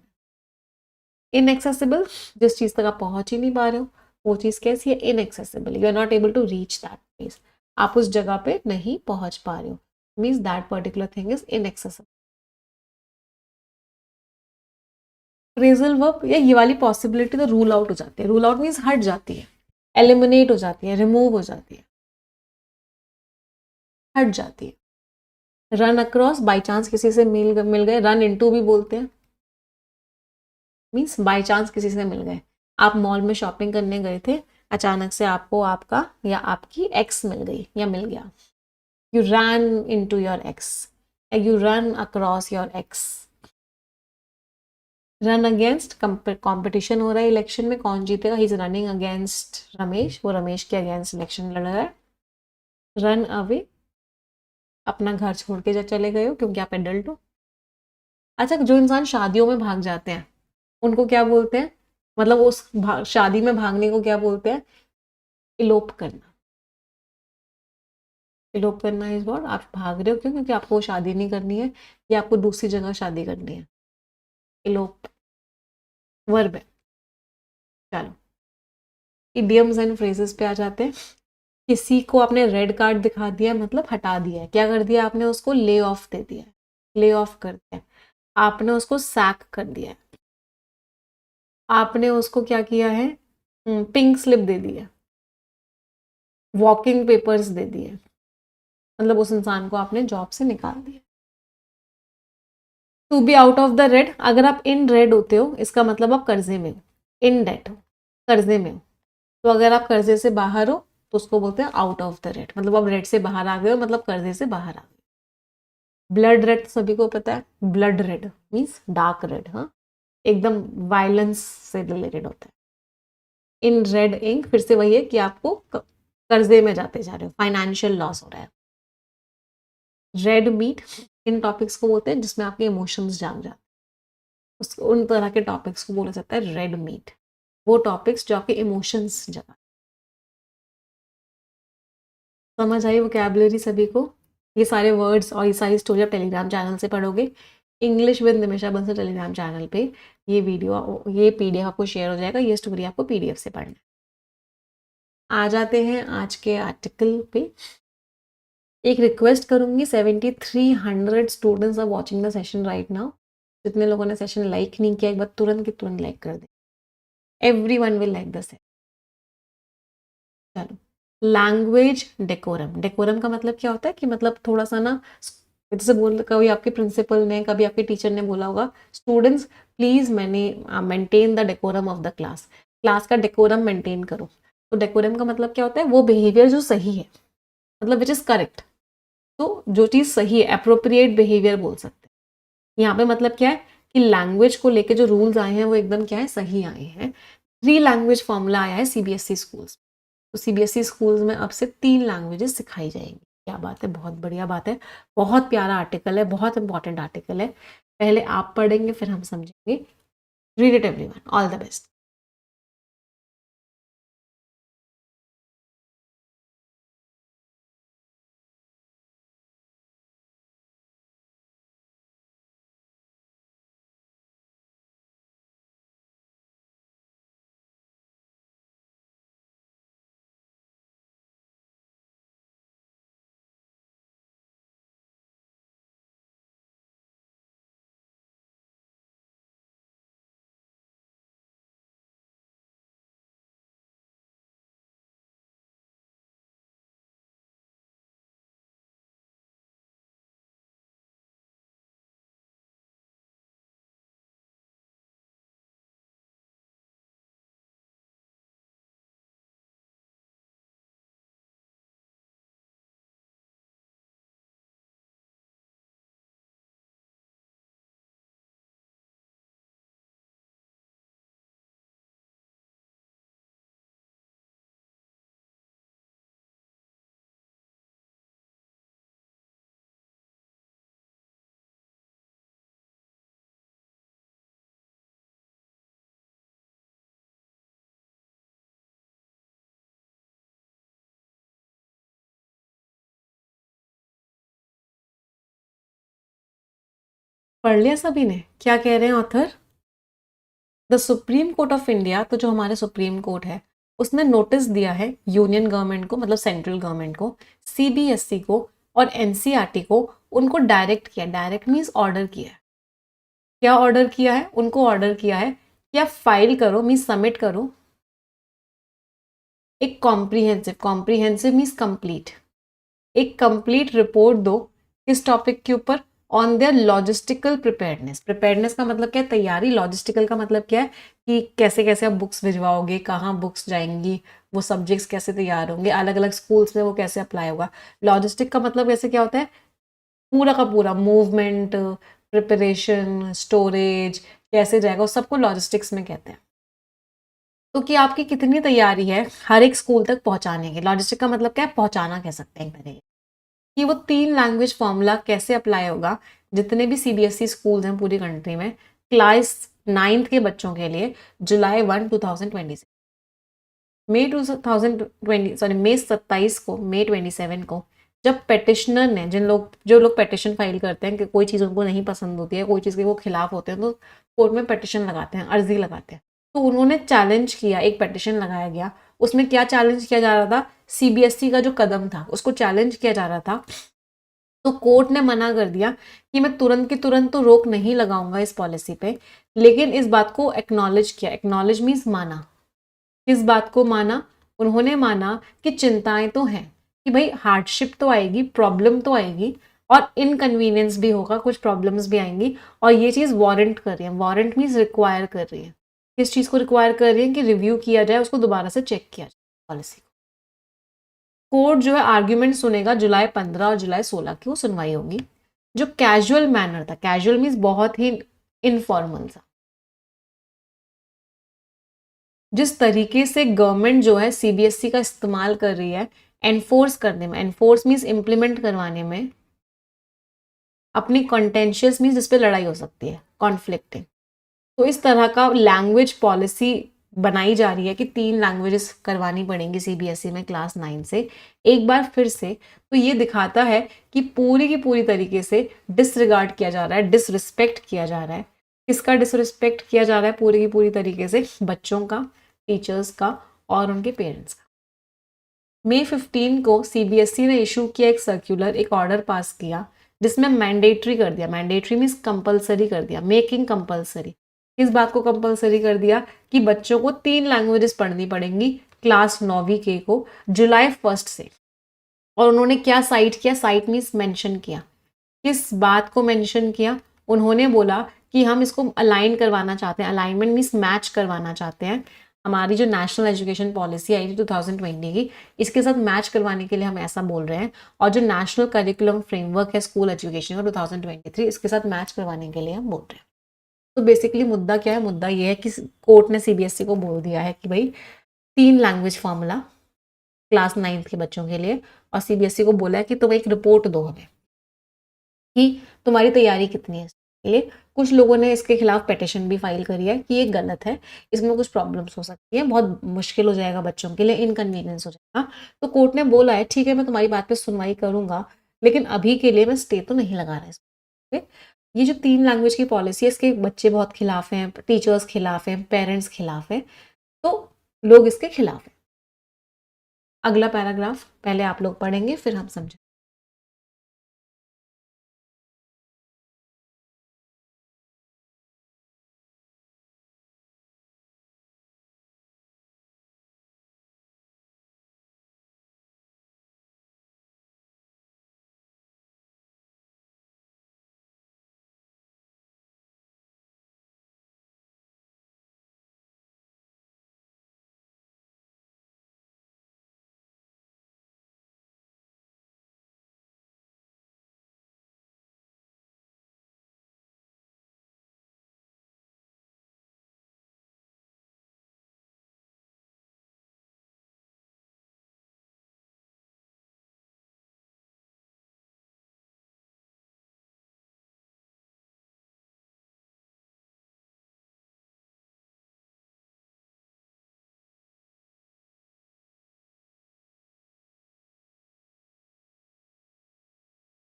इनएक्सेसिबल, जिस चीज तक आप पहुंच ही नहीं पा रहे हो, वो चीज कैसी है? Inaccessible, you are not able to reach that place. आप उस जगह पे नहीं पहुंच पा रहे हो, means that particular thing is inaccessible. Phrasal verb या ये वाली पॉसिबिलिटी तो रूल आउट हो जाती है। रूल आउट मीन्स हट जाती है, एलिमिनेट हो जाती है, रिमूव हो जाती है, हट जाती है। रन अक्रॉस, बाई चांस किसी से मिल गए। रन इनटू भी बोलते हैं, मीन्स बाई चांस किसी से मिल गए। आप मॉल में शॉपिंग करने गए थे, अचानक से आपको आपका या आपकी एक्स मिल गई या मिल गया। You run into your x, you run across your x. Run against, competition हो रहा है इलेक्शन में, कौन जीतेगा? He is running against Ramesh, वो रमेश के अगेंस्ट इलेक्शन लड़ रहा है। रन अवे, अपना घर छोड़ के चले गए हो क्योंकि आप एडल्ट हो। अच्छा, जो इंसान शादियों में भाग जाते हैं उनको क्या बोलते हैं? मतलब उस शादी में भागने को क्या बोलते हैं? इलोप करना, इलोप करना इज व्हाट, आप भाग रहे हो क्यों, क्योंकि आपको शादी नहीं करनी है या आपको दूसरी जगह शादी करनी है। इलोप वर्ब है। चलो इडियम्स एंड फ्रेजेस पे आ जाते हैं। किसी को आपने रेड कार्ड दिखा दिया मतलब हटा दिया है, क्या कर दिया आपने, उसको ले ऑफ दे दिया है, ले ऑफ कर दिया है, आपने उसको सैक कर दिया है, आपने उसको क्या किया है, पिंक स्लिप दे दी है, वॉकिंग पेपर्स दे दिए, मतलब उस इंसान को आपने जॉब से निकाल दिया। To be out of the red, अगर आप इन रेड होते हो इसका मतलब आप कर्जे में हो, इन डेट हो, कर्जे में हो। तो अगर आप कर्जे से बाहर हो तो उसको बोलते हैं आउट ऑफ द रेड, मतलब आप रेड से बाहर आ गए हो, मतलब कर्जे से बाहर आ गए। ब्लड रेड सभी को पता है, blood red means dark red, हाँ एकदम वायलेंस से रिलेटेड होता है। इन रेड इंक फिर से वही है कि आपको कर्जे में जाते जा रहे हो, फाइनेंशियल लॉस हो रहा है। रेड मीट, इन टॉपिक्स को बोलते हैं जिसमें आपके इमोशंस जाग जाते हैं, उन तरह के टॉपिक्स को बोला जाता है रेड मीट, वो टॉपिक्स जो आपके इमोशंस जगा। समझ आई वोकैबुलरी सभी को? ये सारे वर्ड्स और ये सारी स्टोरी आप टेलीग्राम चैनल से पढ़ोगे। English with Nimisha Bansal Telegram channel पे ये वीडियो, ये पीडीएफ आपको शेयर हो जाएगा, ये स्टोरी आपको पीडीएफ से पढ़ना है। आ जाते हैं आज के आर्टिकल पे। एक रिक्वेस्ट करूंगी, 7300 students are watching the session right now. जितने लोगों ने सेशन लाइक नहीं किया एक बार तुरंत की तुरंत लाइक कर दें, everyone will like the session. चलो, लैंग्वेज डेकोरम, डेकोरम का मतलब क्या होता है कि मतलब थोड़ा सा ना, जैसे बोल कभी आपके प्रिंसिपल ने, कभी आपके टीचर ने बोला होगा, स्टूडेंट्स प्लीज मैंने maintain the decorum of the class, class का डेकोरम मेंटेन करो। तो डेकोरम का मतलब क्या होता है, वो बिहेवियर जो सही है, मतलब विच इज करेक्ट, तो जो चीज़ सही है, अप्रोप्रिएट बिहेवियर बोल सकते हैं। यहाँ पे मतलब क्या है कि लैंग्वेज को लेके जो रूल्स आए हैं वो एकदम क्या है, सही आए हैं। 3 लैंग्वेज फॉर्मूला आया है सीबीएसई स्कूल्स, तो सीबीएसई स्कूल्स में अब से 3 लैंग्वेजेस सिखाई जाएंगी। क्या बात है, बहुत बढ़िया बात है, बहुत प्यारा आर्टिकल है, बहुत इंपॉर्टेंट आर्टिकल है। पहले आप पढ़ेंगे फिर हम समझेंगे। Read it everyone, all the best. पढ़ लिया सभी ने, क्या कह रहे हैं author? The supreme court of India, तो जो हमारे सुप्रीम कोर्ट है उसने नोटिस दिया है यूनियन गवर्नमेंट को, मतलब सेंट्रल गवर्नमेंट को, सीबीएसई को और एनसीईआरटी को, उनको डायरेक्ट किया, डायरेक्ट मीन्स ऑर्डर किया है। क्या ऑर्डर किया है? उनको ऑर्डर किया है कि आप फाइल करो, मीन्स सबमिट करो एक कॉम्प्रीहेंसिव, कॉम्प्रीहेंसिव मीन्स कंप्लीट, एक कंप्लीट रिपोर्ट दो किस टॉपिक के ऊपर, on their logistical preparedness. Preparedness का मतलब क्या है, तैयारी। लॉजिस्टिकल का मतलब क्या है कि कैसे कैसे आप बुक्स भिजवाओगे, कहाँ बुक्स जाएंगी, वो सब्जेक्ट्स कैसे तैयार होंगे, अलग अलग स्कूल्स में वो कैसे अप्लाई होगा। लॉजिस्टिक का मतलब कैसे क्या होता है, पूरा का पूरा मूवमेंट, प्रिपरेशन, स्टोरेज, कैसे जाएगा, उस सबको लॉजिस्टिक्स में कहते हैं। तो कि आपकी कितनी तैयारी है हर एक स्कूल तक पहुंचाने की। लॉजिस्टिक का मतलब क्या है, पहुंचाना कह सकते हैं एक तरीके कि वो 3 लैंग्वेज फॉर्मूला कैसे अप्लाई होगा जितने भी सीबीएसई स्कूल्स हैं पूरी कंट्री में, क्लास 9th के बच्चों के लिए, जुलाई 1, 2026। मई 27 को, मई 27 को, जब पेटिशनर ने, जो लोग पेटिशन फाइल करते हैं कि कोई चीज़ उनको नहीं पसंद होती है, कोई चीज़ के वो खिलाफ होते हैं, तो कोर्ट में पेटिशन लगाते हैं, अर्जी लगाते हैं। तो उन्होंने चैलेंज किया, एक पेटिशन लगाया गया, उसमें क्या चैलेंज किया जा रहा था, सीबीएसई का जो कदम था उसको चैलेंज किया जा रहा था। तो कोर्ट ने मना कर दिया कि मैं तुरंत की तुरंत तो रोक नहीं लगाऊंगा इस पॉलिसी पे, लेकिन इस बात को एक्नॉलेज किया। एक्नॉलेज मीन्स माना। किस बात को माना? उन्होंने माना कि चिंताएं तो हैं, कि भाई हार्डशिप तो आएगी, प्रॉब्लम तो आएगी, और इनकन्वीनियंस भी होगा, कुछ प्रॉब्लम्स भी आएंगी, और ये चीज़ वारंट कर रही है। वारंट मीन्स रिक्वायर कर रही है। किस चीज़ को रिक्वायर कर रही है? कि रिव्यू किया जाए, उसको दोबारा से चेक किया जाए पॉलिसी को। कोर्ट जो है आर्ग्यूमेंट सुनेगा जुलाई 15 और जुलाई 16 की वो सुनवाई होगी। जो कैजुअल मैनर था, कैजुअल मीन्स बहुत ही इनफॉर्मल था, जिस तरीके से गवर्नमेंट जो है सीबीएसई का इस्तेमाल कर रही है एनफोर्स करने में, एनफोर्स मीन्स इम्प्लीमेंट करवाने में, अपनी कॉन्टेंशियस मीन्स जिस पे लड़ाई हो सकती है, कॉन्फ्लिक्टिंग। तो इस तरह का लैंग्वेज पॉलिसी बनाई जा रही है कि 3 लैंग्वेजेस करवानी पड़ेंगी सीबीएसई में क्लास 9 से। एक बार फिर से तो ये दिखाता है कि पूरी की पूरी तरीके से डिसरिगार्ड किया जा रहा है, डिसरिस्पेक्ट किया जा रहा है। किसका डिसरिस्पेक्ट किया जा रहा है? पूरी की पूरी तरीके से बच्चों का, टीचर्स का और उनके पेरेंट्स का। मई 15 को सीबीएसई ने इशू किया एक सर्कुलर, एक ऑर्डर पास किया, जिसमें मैंडेटरी कर दिया। मैंडेटरी मीन्स कंपलसरी कर दिया, मेकिंग कंपलसरी। इस बात को कंपलसरी कर दिया कि बच्चों को 3 लैंग्वेजेस पढ़नी पड़ेंगी क्लास 9वीं के को जुलाई 1 से। और उन्होंने क्या साइट किया? साइट मीन्स मेंशन किया। किस बात को मेंशन किया? उन्होंने बोला कि हम इसको अलाइन करवाना चाहते हैं। अलाइनमेंट मीन्स मैच करवाना चाहते हैं। हमारी जो नेशनल एजुकेशन पॉलिसी आई थी 2020 की, इसके साथ मैच करवाने के लिए हम ऐसा बोल रहे हैं। और जो नेशनल करिकुलम फ्रेमवर्क है स्कूल एजुकेशन का 2023, इसके साथ मैच करवाने के लिए हम बोल रहे हैं। तो बेसिकली मुद्दा क्या है? मुद्दा ये है कि कोर्ट ने सीबीएसई को बोल दिया है कि भाई 3 लैंग्वेज फॉर्मूला क्लास 9 के बच्चों के लिए, और सीबीएसई को बोला है कि तुम एक रिपोर्ट दो हमें कि तुम्हारी तैयारी कितनी है इसके लिए। कुछ लोगों ने इसके खिलाफ पेटिशन भी फाइल करी है कि ये गलत है, इसमें कुछ प्रॉब्लम्स हो सकती है, बहुत मुश्किल हो जाएगा बच्चों के लिए, इनकन्वीनियंस हो जाएगा। तो कोर्ट ने बोला है ठीक है मैं तुम्हारी बात पे सुनवाई करूंगा, लेकिन अभी के लिए मैं स्टे तो नहीं लगा रहा इसमें। ये जो 3 लैंग्वेज की पॉलिसी है, इसके बच्चे बहुत खिलाफ हैं, टीचर्स खिलाफ हैं, पेरेंट्स खिलाफ हैं, तो लोग इसके खिलाफ हैं। अगला पैराग्राफ पहले आप लोग पढ़ेंगे, फिर हम समझें।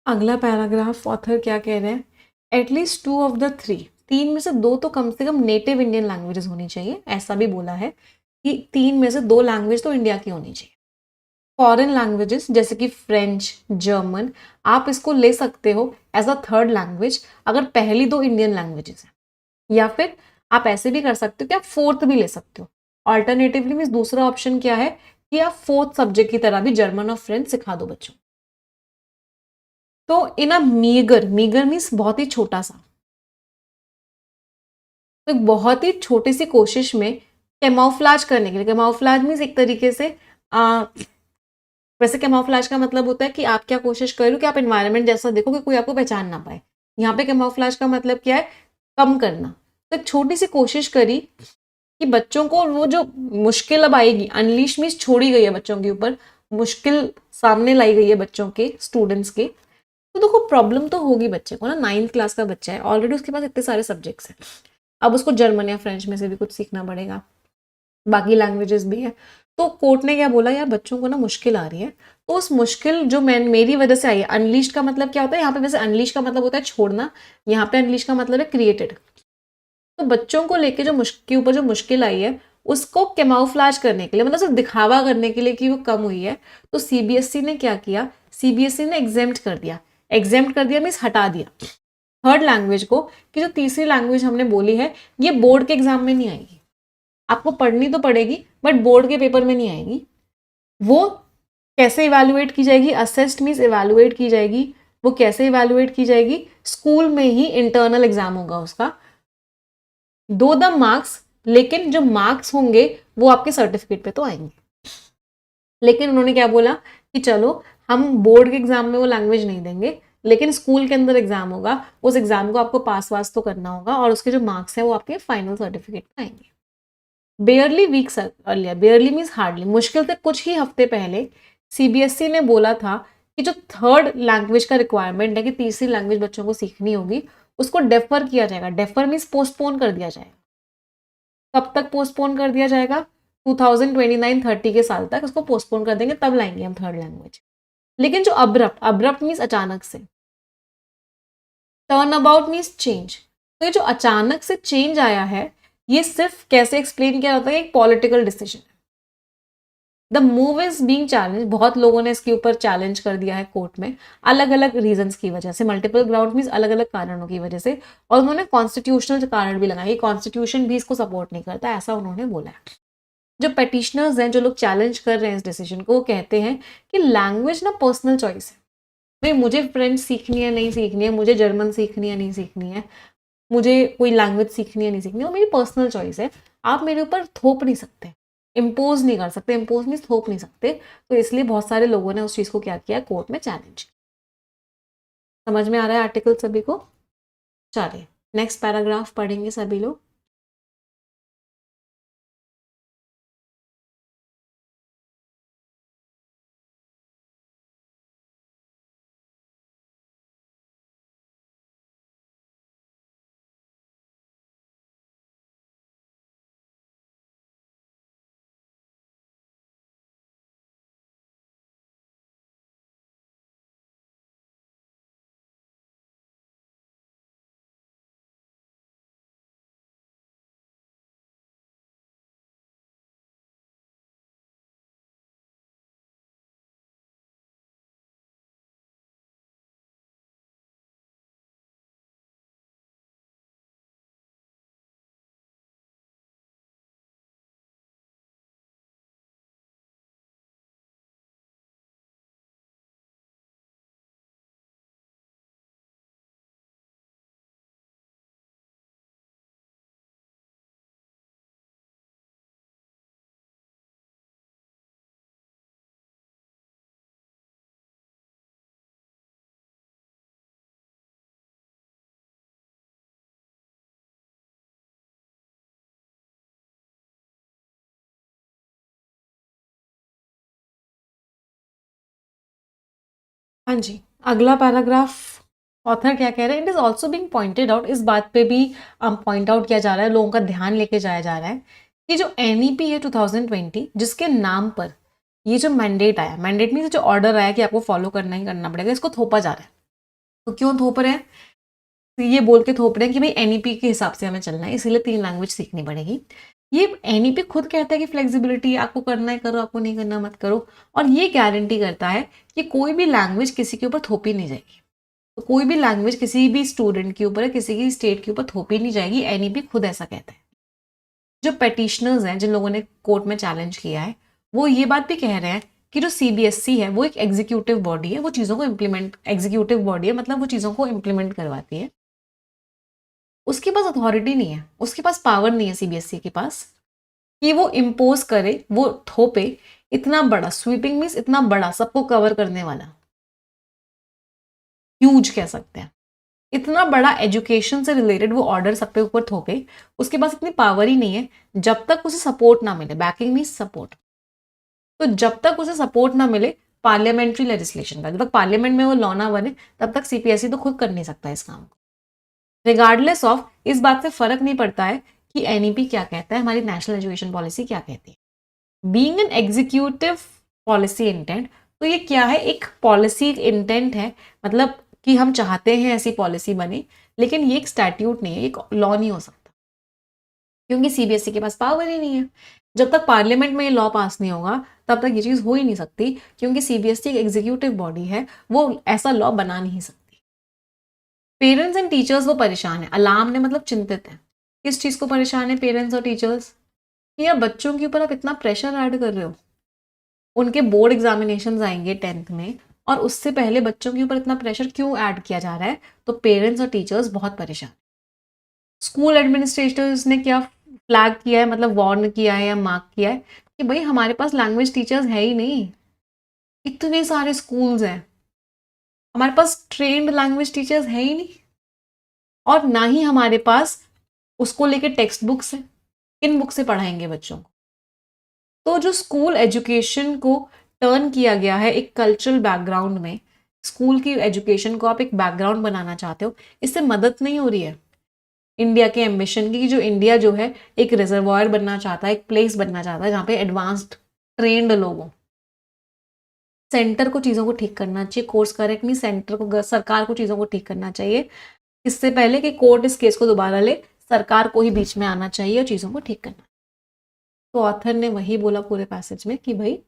अगला पैराग्राफ ऑथर क्या कह रहे हैं? एटलीस्ट 2 ऑफ द 3, 3 में से 2 तो कम से कम नेटिव इंडियन लैंग्वेजेस होनी चाहिए। ऐसा भी बोला है कि 3 में से 2 लैंग्वेज तो इंडिया की होनी चाहिए। फॉरेन लैंग्वेजेस जैसे कि फ्रेंच, जर्मन, आप इसको ले सकते हो एज अ थर्ड लैंग्वेज अगर पहली 2 इंडियन लैंग्वेजेस हैं, या फिर आप ऐसे भी कर सकते हो कि आप फोर्थ भी ले सकते हो। ऑल्टरनेटिवली मीन्स दूसरा ऑप्शन क्या है कि आप फोर्थ सब्जेक्ट की तरह भी जर्मन और फ्रेंच सिखा दो बच्चों। तो इन अ मीगर, मीगर मीन्स बहुत ही छोटा सा, तो एक बहुत ही छोटी सी कोशिश में कैमोफ्लाज करने के लिए, कैमोफ्लाज मीन्स एक तरीके से वैसे कैमोफ्लाज का मतलब होता है कि आप क्या कोशिश कर रहे हो कि आप एनवायरनमेंट जैसा देखो कि कोई आपको पहचान ना पाए। यहाँ पे कैमोफ्लाज का मतलब क्या है? कम करना। तो एक छोटी सी कोशिश करी कि बच्चों को वो जो मुश्किल अब आएगी, अनलीश मीन्स छोड़ी गई है बच्चों के ऊपर, मुश्किल सामने लाई गई है बच्चों के, स्टूडेंट्स के। तो देखो प्रॉब्लम तो होगी बच्चे को ना, 9th क्लास का बच्चा है, ऑलरेडी उसके पास इतने सारे सब्जेक्ट्स हैं, अब उसको जर्मन या फ्रेंच में से भी कुछ सीखना पड़ेगा। बाकी लैंग्वेजेस भी है। तो कोर्ट ने क्या बोला, यार बच्चों को ना मुश्किल आ रही है, तो उस मुश्किल जो मैं मेरी वजह से आई है, अनलीश्ड का मतलब क्या होता है यहाँ पे, वैसे अनलीश का मतलब होता है छोड़ना, यहाँ पे अनलीश का मतलब है क्रिएटेड। तो बच्चों को लेके जो के ऊपर जो मुश्किल आई है, उसको कैमोफ्लेज करने के लिए, मतलब सिर्फ दिखावा करने के लिए कि वो कम हुई है, तो सीबीएसई ने क्या किया, सीबीएसई ने एग्जेम्प्ट कर दिया। एग्जेम्प्ट कर दिया मीन्स हटा दिया थर्ड लैंग्वेज को, कि जो तीसरी लैंग्वेज हमने बोली है ये बोर्ड के एग्जाम में नहीं आएगी, आपको पढ़नी तो पड़ेगी बट बोर्ड के पेपर में नहीं आएगी। वो कैसे इवैल्यूएट की जाएगी, असेस्ड मीन्स इवैल्यूएट की जाएगी। वो कैसे इवैल्यूएट की जाएगी, स्कूल में ही इंटरनल एग्जाम होगा उसका, दो द मार्क्स, लेकिन जो मार्क्स होंगे वो आपके सर्टिफिकेट पे तो आएंगे। लेकिन उन्होंने क्या बोला कि चलो हम बोर्ड के एग्जाम में वो लैंग्वेज नहीं देंगे, लेकिन स्कूल के अंदर एग्जाम होगा, उस एग्जाम को आपको पास वास तो करना होगा और उसके जो मार्क्स हैं वो आपके फाइनल सर्टिफिकेट पे आएंगे। बेयरली वीक्स अर्लियर, बेयरली मीन्स हार्डली, मुश्किल से कुछ ही हफ्ते पहले सीबीएसई ने बोला था कि जो थर्ड लैंग्वेज का रिक्वायरमेंट है कि तीसरी लैंग्वेज बच्चों को सीखनी होगी, उसको डेफर किया जाएगा। डेफर मीन्स पोस्टपोन कर दिया जाएगा। कब तक पोस्टपोन कर दिया जाएगा, 2029-30 के साल तक उसको पोस्टपोन कर देंगे, तब लाएंगे हम थर्ड लैंग्वेज। लेकिन जो अब्रप्ट, अब्रप्ट मीन्स अचानक से, टर्न अबाउट मीन्स चेंज, तो ये जो अचानक से चेंज आया है, ये सिर्फ कैसे एक्सप्लेन किया जाता है, एक political decision. The move is being challenge, बहुत लोगों ने इसके ऊपर चैलेंज कर दिया है कोर्ट में, अलग अलग रीजंस की वजह से, मल्टीपल ग्राउंड मीन्स अलग अलग कारणों की वजह से, और उन्होंने कॉन्स्टिट्यूशनल कारण भी लगाए, कॉन्स्टिट्यूशन भी इसको सपोर्ट नहीं करता, ऐसा उन्होंने बोला है। जो पेटिशनर्स हैं, जो लोग चैलेंज कर रहे हैं इस डिसीजन को, वो कहते हैं कि लैंग्वेज ना पर्सनल चॉइस है, भाई मुझे फ्रेंच सीखनी है नहीं सीखनी है, मुझे जर्मन सीखनी है नहीं सीखनी है, मुझे कोई लैंग्वेज सीखनी है नहीं सीखनी है, वो मेरी पर्सनल चॉइस है, आप मेरे ऊपर थोप नहीं सकते, इम्पोज नहीं कर सकते, इम्पोज मीन्स थोप नहीं सकते। तो इसलिए बहुत सारे लोगों ने उस चीज़ को क्या किया, कोर्ट में चैलेंज। समझ में आ रहा है आर्टिकल सभी को? चलिए नेक्स्ट पैराग्राफ पढ़ेंगे सभी लोग। हाँ जी, अगला पैराग्राफ ऑथर क्या कह रहे हैं, it is also being pointed out, इस बात पे भी पॉइंट आउट किया जा रहा है, लोगों का ध्यान लेके जाया जा रहा है कि जो एनईपी है 2020, जिसके नाम पर ये जो मैंडेट आया, मैंडेट मीन्स जो ऑर्डर आया कि आपको फॉलो करना ही करना पड़ेगा, इसको थोपा जा रहा है। तो क्यों थोप रहे हैं, तो ये बोल के थोप रहे हैं कि भाई एनईपी के हिसाब से हमें चलना है, इसीलिए 3 लैंग्वेज सीखनी पड़ेगी। ये एनईपी खुद कहता है कि फ्लेक्सिबिलिटी, आपको करना है करो, आपको नहीं करना मत करो, और ये गारंटी करता है कि कोई भी लैंग्वेज किसी के ऊपर थोपी नहीं जाएगी। तो कोई भी लैंग्वेज किसी भी स्टूडेंट के ऊपर, किसी की स्टेट के ऊपर थोपी नहीं जाएगी, एनईपी खुद ऐसा कहता है। जो पेटिशनर्स हैं, जिन लोगों ने कोर्ट में चैलेंज किया है, वो ये बात भी कह रहे हैं कि जो सीबीएसई है वो एक एग्जीक्यूटिव बॉडी है, वो चीज़ों को इम्प्लीमेंट, एग्जीक्यूटिव बॉडी है मतलब वो चीज़ों को इम्प्लीमेंट करवाती है, उसके पास अथॉरिटी नहीं है, उसके पास पावर नहीं है सीबीएसई के पास कि वो इम्पोज करे, वो थोपे इतना बड़ा, स्वीपिंग मीन्स इतना बड़ा, सबको कवर करने वाला, ह्यूज कह सकते हैं, इतना बड़ा एजुकेशन से रिलेटेड वो ऑर्डर सब पे ऊपर थोपे, उसके पास इतनी पावर ही नहीं है जब तक उसे सपोर्ट ना मिले, बैकिंग मीन्स सपोर्ट। तो जब तक उसे सपोर्ट ना मिले पार्लियामेंट्री लेजिस्लेशन का, जब तक पार्लियामेंट में वो लॉ ना बने, तब तक सीपीएसई तो खुद कर नहीं सकता इस काम को। रिगार्डलेस ऑफ, इस बात से फर्क नहीं पड़ता है कि एनईपी क्या कहता है, हमारी नेशनल एजुकेशन पॉलिसी क्या कहती है। Being an executive policy intent, तो ये क्या है, एक पॉलिसी इंटेंट है, मतलब कि हम चाहते हैं ऐसी पॉलिसी बने, लेकिन ये एक स्टैट्यूट नहीं है, एक लॉ नहीं हो सकता, क्योंकि सीबीएसई के पास पावर ही नहीं है। जब तक पार्लियामेंट में ये लॉ पास नहीं होगा तब तक ये चीज़ हो ही नहीं सकती, क्योंकि सीबीएसई एक एग्जीक्यूटिव बॉडी है, वो ऐसा लॉ बना नहीं सकती। पेरेंट्स एंड टीचर्स वो परेशान है, अलार्म ने मतलब चिंतित है। किस चीज़ को परेशान है पेरेंट्स और टीचर्स, कि यार बच्चों के ऊपर आप इतना प्रेशर ऐड कर रहे हो, उनके बोर्ड एग्जामिनेशन आएंगे 10th में, और उससे पहले बच्चों के ऊपर इतना प्रेशर क्यों ऐड किया जा रहा है। तो पेरेंट्स और टीचर्स बहुत परेशान। स्कूल एडमिनिस्ट्रेटर्स ने क्या फ्लैग किया है, मतलब वार्न किया है या मार्क किया है, कि भाई हमारे पास लैंग्वेज टीचर्स है ही नहीं, इतने सारे स्कूल्स हैं, हमारे पास ट्रेन्ड लैंग्वेज टीचर्स है ही नहीं, और ना ही हमारे पास उसको लेके टेक्स्ट बुक्स हैं, किन बुक से पढ़ाएंगे बच्चों को। तो जो स्कूल एजुकेशन को टर्न किया गया है एक कल्चरल बैकग्राउंड में, स्कूल की एजुकेशन को आप एक बैकग्राउंड बनाना चाहते हो, इससे मदद नहीं हो रही है इंडिया के एम्बिशन की, जो इंडिया जो है एक रिजर्वायर बनना चाहता है, एक प्लेस बनना चाहता है जहाँ पे एडवांस्ड ट्रेंड लोगों। सेंटर को चीज़ों को ठीक करना चाहिए, कोर्स करेक्ट नहीं, सेंटर को, सरकार को चीज़ों को ठीक करना चाहिए, इससे पहले कि कोर्ट इस केस को दोबारा ले, सरकार को ही बीच में आना चाहिए और चीज़ों को ठीक करना। तो ऑथर ने वही बोला पूरे पैसेज में कि भाई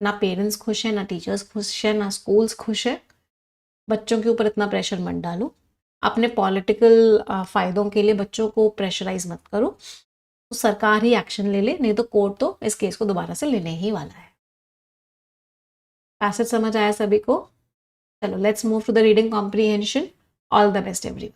ना पेरेंट्स खुश है, ना टीचर्स खुश है, ना स्कूल्स खुश है, बच्चों के ऊपर इतना प्रेशर मत डालो, अपने पॉलिटिकल फायदों के लिए बच्चों को प्रेशराइज मत करो, तो सरकार ही एक्शन ले ले, नहीं तो कोर्ट तो इस केस को दोबारा से लेने ही वाला है। पैसेज समझ आया सभी को? चलो let's move to the reading comprehension. All the best everyone.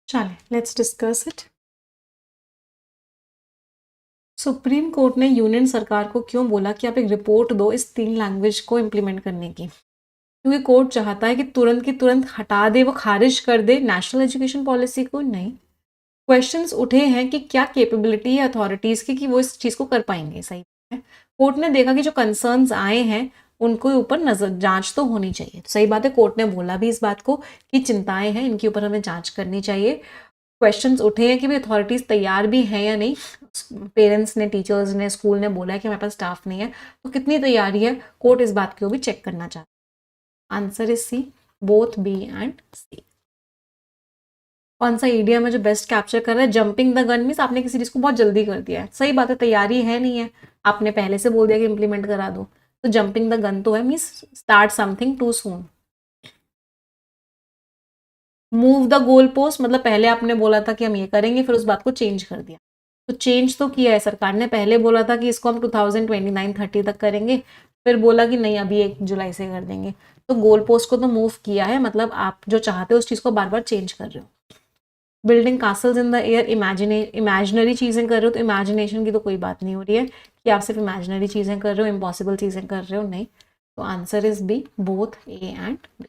चले let's discuss it. Supreme court ने यूनियन सरकार को क्यों बोला कि आप एक रिपोर्ट दो इस 3 लैंग्वेज को इम्प्लीमेंट करने की? क्योंकि कोर्ट चाहता है कि तुरंत की तुरंत हटा दे, वो खारिज कर दे नेशनल एजुकेशन पॉलिसी को। नहीं, क्वेश्चंस उठे हैं कि क्या कैपेबिलिटी है अथॉरिटीज की कि वो इस चीज को कर पाएंगे। सही है, कोर्ट ने देखा कि जो कंसर्न्स आए हैं उनको ऊपर नजर जांच तो होनी चाहिए। तो सही बात है, कोर्ट ने बोला भी इस बात को कि चिंताएं हैं, इनके ऊपर हमें जांच करनी चाहिए। क्वेश्चंस उठे हैं कि भाई अथॉरिटीज तैयार भी हैं या नहीं। पेरेंट्स ने, टीचर्स ने, स्कूल ने बोला है कि हमारे पास स्टाफ नहीं है, तो कितनी तैयारी है, कोर्ट इस बात को भी चेक करना चाहता है। Answer is C, both B and C. कौन सा ईडियम है जो बेस्ट कैप्चर कर रहा है? जंपिंग द गन मीन्स आपने किसी चीज को बहुत जल्दी कर दिया है। सही बात है, तैयारी है नहीं है, आपने पहले से बोल दिया कि इंप्लीमेंट करा दो, तो जंपिंग द गन तो है, means start something too soon. Move the goal post मतलब पहले आपने बोला था कि हम ये करेंगे, फिर उस बात को चेंज कर दिया। तो चेंज तो किया है सरकार ने, पहले बोला था कि इसको हम 2029-30 तक करेंगे, फिर बोला कि नहीं अभी 1 जुलाई से कर देंगे। तो गोल पोस्ट को तो मूव किया है, मतलब आप जो चाहते हो उस चीज को बार बार चेंज कर रहे हो। Building castles in the air, imaginary चीजें कर रहे हो, तो इमेजिनेशन की तो कोई बात नहीं हो रही है कि आप सिर्फ इमेजिनरी चीजें कर रहे हो, इम्पॉसिबल चीजें कर रहे हो। नहीं, तो answer is B, both A and B.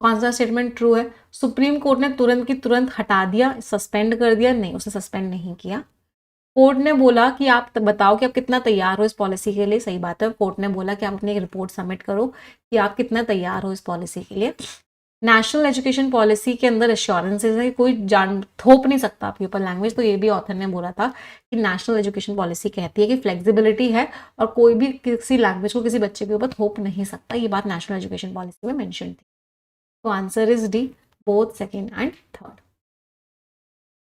कौन सा स्टेटमेंट ट्रू है? सुप्रीम कोर्ट ने तुरंत की तुरंत हटा दिया, सस्पेंड कर दिया? नहीं, उसने सस्पेंड नहीं किया। कोर्ट ने बोला कि आप बताओ कि आप कितना तैयार हो इस पॉलिसी के लिए। सही बात है, कोर्ट ने बोला कि आप अपनी एक रिपोर्ट सबमिट करो कि आप कितना तैयार हो इस पॉलिसी के लिए। नेशनल एजुकेशन पॉलिसी के अंदर एश्योरेंसेज है कि कोई जान थोप नहीं सकता आपके ऊपर लैंग्वेज, तो ये भी ऑथर ने बोला था कि नेशनल एजुकेशन पॉलिसी कहती है कि फ्लेक्सिबिलिटी है और कोई भी किसी लैंग्वेज को किसी बच्चे के ऊपर थोप नहीं सकता। ये बात नेशनल एजुकेशन पॉलिसी में मेंशन थी। तो answer is D, both second and third.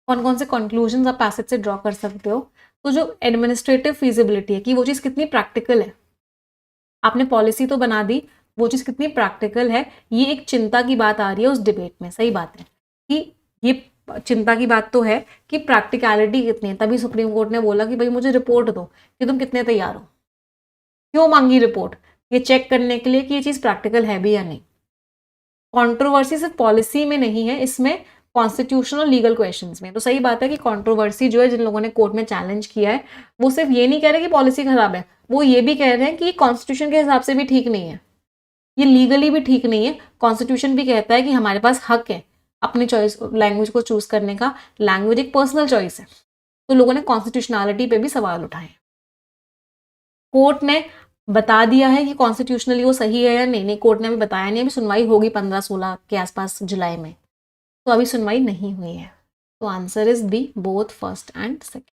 कौन कौन से कंक्लूजन आप पैसेज से ड्रॉ कर सकते हो? तो जो एडमिनिस्ट्रेटिव फीजिबिलिटी है कि वो चीज़ कितनी प्रैक्टिकल है, आपने पॉलिसी तो बना दी, वो चीज़ कितनी प्रैक्टिकल है, ये एक चिंता की बात आ रही है उस डिबेट में। सही बात है कि ये चिंता की बात तो है कि प्रैक्टिकलिटी कितनी है, तभी सुप्रीम कोर्ट ने बोला कि भाई मुझे रिपोर्ट दो कि तुम कितने तैयार हो। क्यों मांगी रिपोर्ट? ये चेक करने के लिए कि ये चीज़ प्रैक्टिकल है भी या नहीं। कंट्रोवर्सी सिर्फ पॉलिसी में नहीं है, इसमें कॉन्स्टिट्यूशनल लीगल क्वेश्चंस में। तो सही बात है कि कंट्रोवर्सी जो है, जिन लोगों ने कोर्ट में चैलेंज किया है, वो सिर्फ ये नहीं कह रहे कि पॉलिसी खराब है, वो ये भी कह रहे हैं कि कॉन्स्टिट्यूशन के हिसाब से भी ठीक नहीं है, ये लीगली भी ठीक नहीं है। कॉन्स्टिट्यूशन भी कहता है कि हमारे पास हक है अपनी चॉइस लैंग्वेज को चूज करने का, लैंग्वेज एक पर्सनल चॉइस है। तो लोगों ने कॉन्स्टिट्यूशनलिटी पे भी सवाल उठाए। कोर्ट ने बता दिया है कि कॉन्स्टिट्यूशनली वो सही है या नहीं? नहीं, कोर्ट ने अभी बताया नहीं, अभी सुनवाई होगी 15-16 के आसपास जुलाई में, तो अभी सुनवाई नहीं हुई है। तो answer is B, both first and second.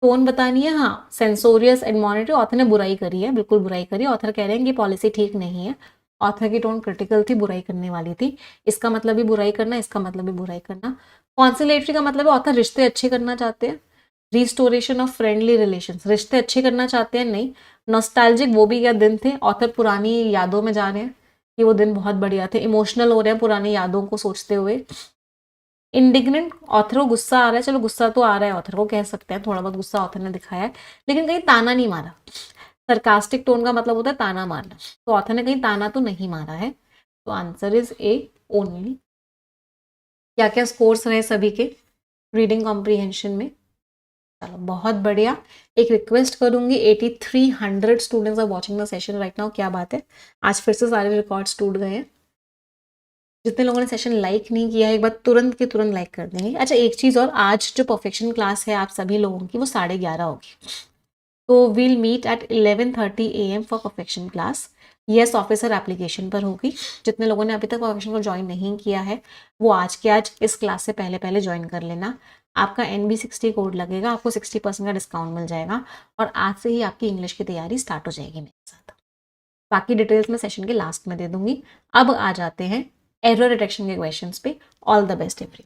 Tone बतानी है, हाँ, सेंसोरियस एडमोनिटरी, ऑथर ने बुराई करी है, बिल्कुल बुराई करी। ऑथर कह रहे हैं कि पॉलिसी ठीक नहीं है, ऑथर की टोन क्रिटिकल थी, बुराई करने वाली थी। इसका मतलब भी बुराई करना, इसका मतलब भी बुराई करना। कॉन्सिलेटरी का मतलब है ऑथर रिश्ते अच्छे करना चाहते हैं। रिस्टोरेशन ऑफ फ्रेंडली रिलेशंस, रिश्ते अच्छे करना चाहते हैं। नहीं, नॉस्टैल्जिक, वो भी क्या दिन थे, ऑथर पुरानी यादों में जा रहे हैं कि वो दिन बहुत बढ़िया थे, इमोशनल हो रहे हैं पुरानी यादों को सोचते हुए। इंडिग्नेंट, ऑथर को गुस्सा आ रहा है, चलो गुस्सा तो आ रहा है, ऑथर को कह सकते हैं, थोड़ा बहुत गुस्सा ऑथर ने दिखाया है, लेकिन कहीं ताना नहीं मारा। सरकास्टिक टोन का मतलब होता है ताना मारना, तो ऑथर ने कहीं ताना तो नहीं मारा है। तो आंसर इज ए, ओनली। क्या क्या स्कोर्स रहे सभी के रीडिंग कॉम्प्रीहेंशन में? चलो बहुत बढ़िया। एक रिक्वेस्ट करूंगी, 8300 students are watching the session right now. क्या बात है, आज फिर से सारे रिकॉर्ड्स टूट गए हैं। जितने लोगों ने सेशन लाइक नहीं किया है, एक बार तुरंत के तुरंत लाइक कर देंगे। अच्छा, एक चीज़ और, आज जो परफेक्शन क्लास है आप सभी लोगों की, वो 11:30 होगी। तो we'll meet at 11:30 AM for perfection class. Yes officer application पर होगी। जितने लोगों ने अभी तक परफेक्शन को ज्वाइन नहीं किया है, वो आज के आज इस क्लास से पहले पहले ज्वाइन कर लेना। आपका NB60 कोड लगेगा, आपको 60% का डिस्काउंट मिल जाएगा, और आज से ही आपकी इंग्लिश की तैयारी स्टार्ट हो जाएगी मेरे साथ। बाकी डिटेल्स मैं सेशन के लास्ट में दे दूंगी। अब आ जाते हैं एरर डिटेक्शन के क्वेश्चंस पे। All the best every.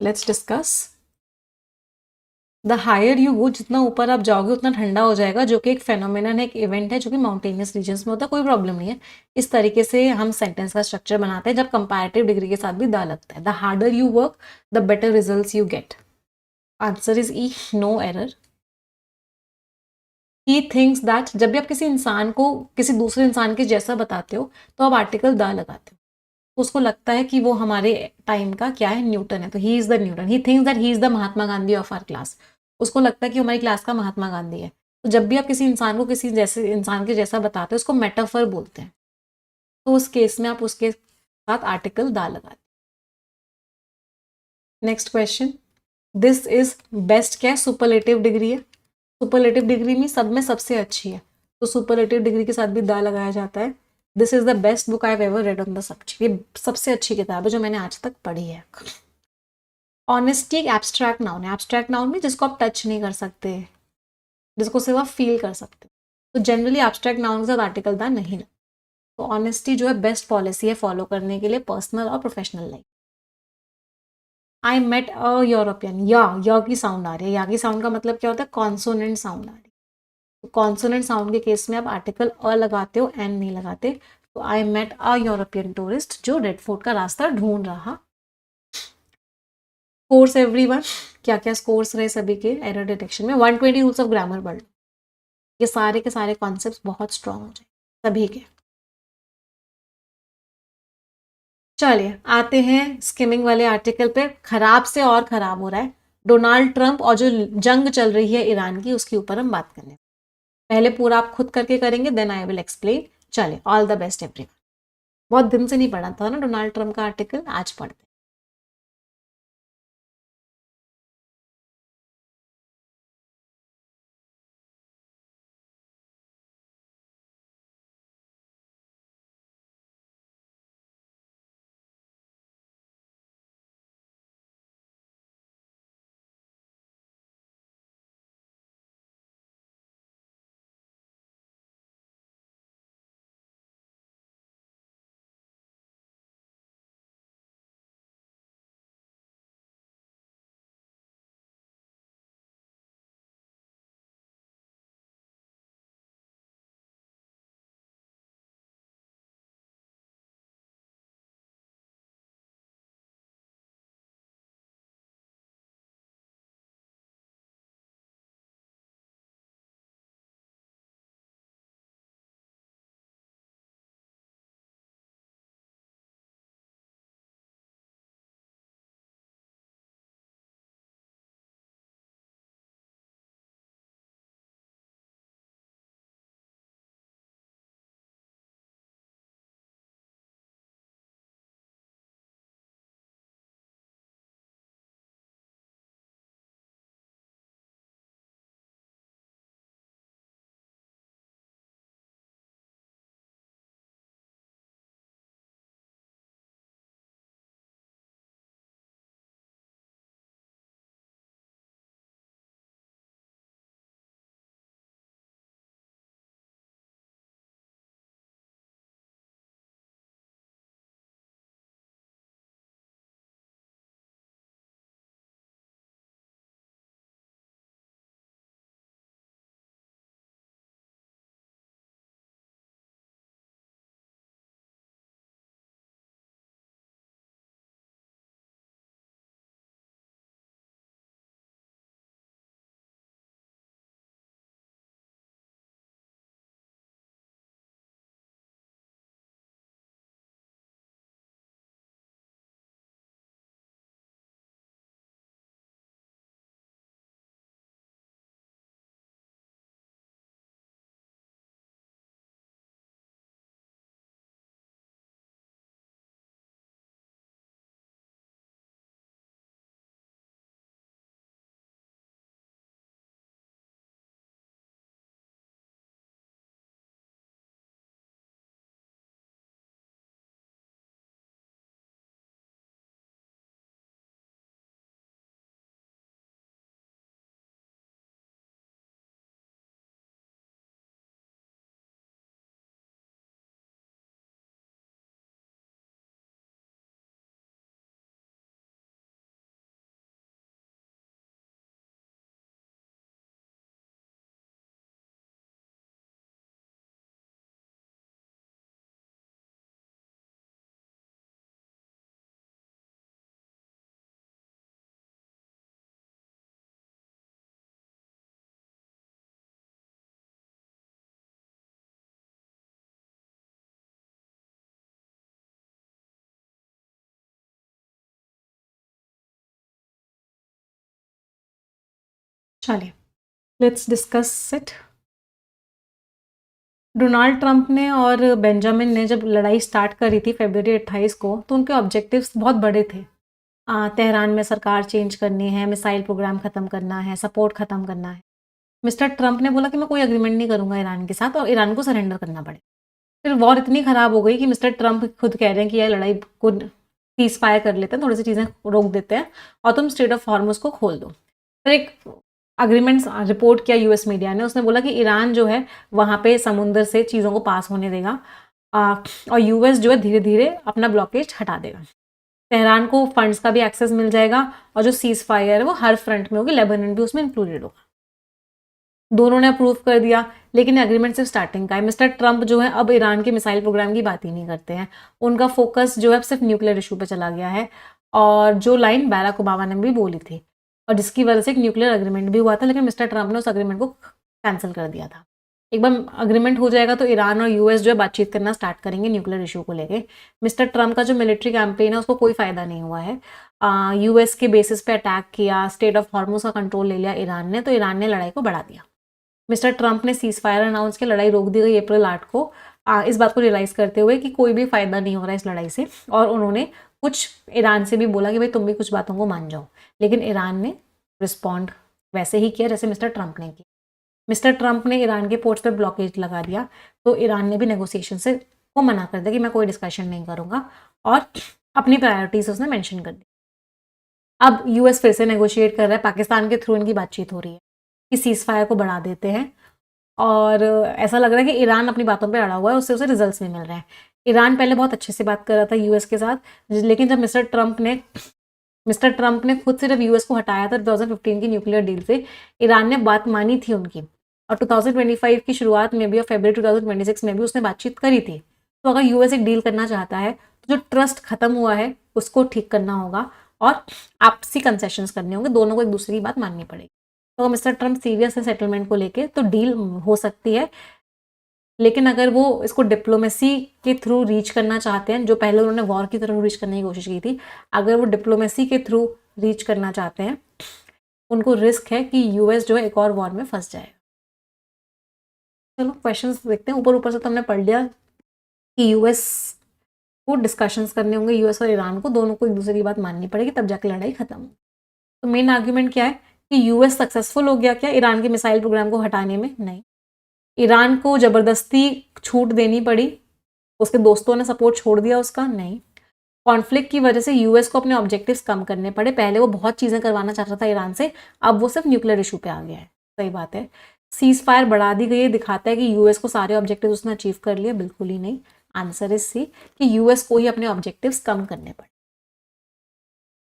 Let's discuss. The higher you go, जितना ऊपर आप जाओगे उतना ठंडा हो जाएगा, जो कि एक फेनोमेनन है, एक इवेंट है जो कि माउंटेनियस रीजन्स में होता है, कोई प्रॉब्लम नहीं है। इस तरीके से हम सेंटेंस का स्ट्रक्चर बनाते हैं जब कंपैरेटिव डिग्री के साथ भी द लगता है। The harder you work the better results you get. Answer is E, no error. He thinks that, जब भी आप किसी इंसान को किसी दूसरे इंसान के जैसा बताते हो तो आप आर्टिकल द लगाते हो, तो उसको लगता है कि वो हमारे टाइम का क्या है, न्यूटन है, तो he is the Newton. He thinks that he is the Mahatma Gandhi of our class. उसको लगता है कि हमारी क्लास का महात्मा गांधी है। तो जब भी आप किसी इंसान को किसी जैसे इंसान के जैसा बताते हो उसको मेटाफर बोलते हैं, तो उस केस में आप उसके साथ आर्टिकल द लगाते। Next question, this is best, क्या है, सुपरलेटिव डिग्री है। सुपरलेटिव डिग्री में सब में सबसे अच्छी है, तो सुपरलेटिव डिग्री के साथ भी दा लगाया जाता है। This is the best book I have ever read on the subject, ये सबसे अच्छी किताब है जो मैंने आज तक पढ़ी है। ऑनेस्टी एक एब्स्ट्रैक्ट नाउन है। एब्स्ट्रैक्ट नाउन में जिसको आप टच नहीं कर सकते, जिसको सिर्फ आप फील कर सकते, तो जनरली एब्स्ट्रैक्ट नाउन के साथ आर्टिकल दा नहीं लगता। तो ऑनेस्टी जो है बेस्ट पॉलिसी है फॉलो करने के लिए पर्सनल और professional life. I met a European, या की साउंड आ रही है, या की साउंड का मतलब क्या होता है, कॉन्सोनेंट साउंड आ रही है। तो कॉन्सोनेंट साउंड के केस में आप आर्टिकल अ लगाते हो, एन नहीं लगाते। तो I met a European tourist जो रेड फोर्ट का रास्ता ढूंढ रहा। स्कोर्स एवरीवन, क्या क्या स्कोर्स रहे सभी के एरर डिटेक्शन में। 120 रूल्स ऑफ ग्रामर पढ़ लो, ये सारे के सारे कॉन्सेप्ट्स बहुत स्ट्रांग हो जाए सभी के। चलिए आते हैं स्किमिंग वाले आर्टिकल पे। खराब से और खराब हो रहा है, डोनाल्ड ट्रंप और जो जंग चल रही है ईरान की, उसके ऊपर हम बात करें। पहले पूरा आप खुद करके करेंगे, देन आई विल एक्सप्लेन। चलिए, ऑल द बेस्ट एवरीवन। बहुत दिन से नहीं पढ़ा था ना डोनाल्ड ट्रंप का आर्टिकल, आज पढ़ते हैं। चलिए let's discuss it. Donald Trump ने और बेंजामिन ने जब लड़ाई स्टार्ट करी थी फरवरी 28 को, तो उनके ऑब्जेक्टिव्स बहुत बड़े थे। तेहरान में सरकार चेंज करनी है, मिसाइल प्रोग्राम ख़त्म करना है, सपोर्ट ख़त्म करना है। मिस्टर ट्रंप ने बोला कि मैं कोई एग्रीमेंट नहीं करूंगा ईरान के साथ और ईरान को सरेंडर करना पड़े। फिर वॉर इतनी ख़राब हो गई कि मिस्टर ट्रंप खुद कह रहे हैं कि यह लड़ाई को सीज फायर कर लेते हैं, थोड़ी सी चीज़ें रोक देते हैं और तुम स्ट्रेट ऑफ हॉर्मुज को खोल दो। फिर एक अग्रीमेंट रिपोर्ट किया यूएस मीडिया ने, उसने बोला कि ईरान जो है वहाँ पे समुंदर से चीज़ों को पास होने देगा और यूएस जो है धीरे धीरे अपना ब्लॉकेज हटा देगा। तेहरान को फंड्स का भी एक्सेस मिल जाएगा और जो सीज फायर है वो हर फ्रंट में होगी, लेबनान भी उसमें इंक्लूडेड होगा। दोनों ने अप्रूव कर दिया, लेकिन एग्रीमेंट सिर्फ स्टार्टिंग का है। मिस्टर ट्रंप जो है अब ईरान के मिसाइल प्रोग्राम की बात ही नहीं करते हैं, उनका फोकस जो है सिर्फ न्यूक्लियर इशू पे चला गया है। और जो लाइन बैराक ओबामा ने भी बोली थी और जिसकी वजह से एक न्यूक्लियर अग्रीमेंट भी हुआ था, लेकिन मिस्टर ट्रंप ने उस अग्रीमेंट को कैंसिल कर दिया था। एक बार अग्रीमेंट हो जाएगा तो ईरान और यूएस जो है बातचीत करना स्टार्ट करेंगे न्यूक्लियर इशू को लेके। मिस्टर ट्रंप का जो मिलिट्री कैंपेन है उसको कोई फायदा नहीं हुआ है। यूएस के बेसिस पे अटैक किया, स्टेट ऑफ हॉर्मुज का कंट्रोल ले लिया ईरान ने, तो ईरान ने लड़ाई को बढ़ा दिया। मिस्टर ट्रंप ने सीज फायर अनाउंस किया, लड़ाई रोक दी गई अप्रैल 8 को, इस बात को रियलाइज करते हुए कि कोई भी फायदा नहीं हो रहा इस लड़ाई से। और उन्होंने कुछ ईरान से भी बोला कि भाई तुम भी कुछ बातों को मान जाओ, लेकिन ईरान ने रिस्पॉन्ड वैसे ही किया जैसे मिस्टर ट्रंप ने किया। मिस्टर ट्रंप ने ईरान के पोर्ट्स पर ब्लॉकेज लगा दिया, तो ईरान ने भी नेगोशिएशन से को मना कर दिया कि मैं कोई डिस्कशन नहीं करूंगा और अपनी प्रायोरिटीज उसने मेंशन कर दी। अब यूएस फिर से नेगोशिएट कर रहा है, पाकिस्तान के थ्रू इनकी बातचीत हो रही है कि सीज फायर को बढ़ा देते हैं और ऐसा लग रहा है कि ईरान अपनी बातों पे अड़ा हुआ है, उससे उसे रिजल्ट्स भी मिल रहे हैं। ईरान पहले बहुत अच्छे से बात कर रहा था यूएस के साथ, लेकिन जब मिस्टर ट्रंप ने खुद से जब यूएस को हटाया था 2015 की न्यूक्लियर डील से, ईरान ने बात मानी थी उनकी और 2025 की शुरुआत में भी और फरवरी 2026 में भी उसने बातचीत करी थी। तो अगर यूएस एक डील करना चाहता है तो जो ट्रस्ट खत्म हुआ है उसको ठीक करना होगा और आपसी कंसेशंस करने होंगे, दोनों को एक दूसरे की बात माननी पड़ेगी। तो मिस्टर ट्रंप सीरियस है सेटलमेंट को लेके तो डील हो सकती है, लेकिन अगर वो इसको डिप्लोमेसी के थ्रू रीच करना चाहते हैं, जो पहले उन्होंने वॉर की तरफ रीच करने की कोशिश की थी, अगर वो डिप्लोमेसी के थ्रू रीच करना चाहते हैं, उनको रिस्क है कि यूएस जो है एक और वॉर में फंस जाएगा। चलो क्वेश्चंस देखते हैं। ऊपर ऊपर से तो हमने पढ़ लिया कि यूएस को डिस्कशंस करने होंगे, यूएस और ईरान को दोनों को एक दूसरे की बात माननी पड़ेगी, तब जाके लड़ाई खत्म हो। तो मेन आर्ग्यूमेंट क्या है कि यूएस सक्सेसफुल हो गया क्या ईरान के मिसाइल प्रोग्राम को हटाने में? नहीं, ईरान को जबरदस्ती छूट देनी पड़ी, उसके दोस्तों ने सपोर्ट छोड़ दिया उसका? नहीं, कॉन्फ्लिक्ट की वजह से यूएस को अपने ऑब्जेक्टिव्स कम करने पड़े। पहले वो बहुत चीज़ें करवाना चाहता था ईरान से, अब वो सिर्फ न्यूक्लियर इशू पे आ गया है। सही बात है। सीज फायर बढ़ा दी गई है, दिखाता है कि यूएस को सारे ऑब्जेक्टिव उसने अचीव कर लिए? बिल्कुल ही नहीं। आंसर इज सी कि यूएस को ही अपने ऑब्जेक्टिव्स कम करने पड़े।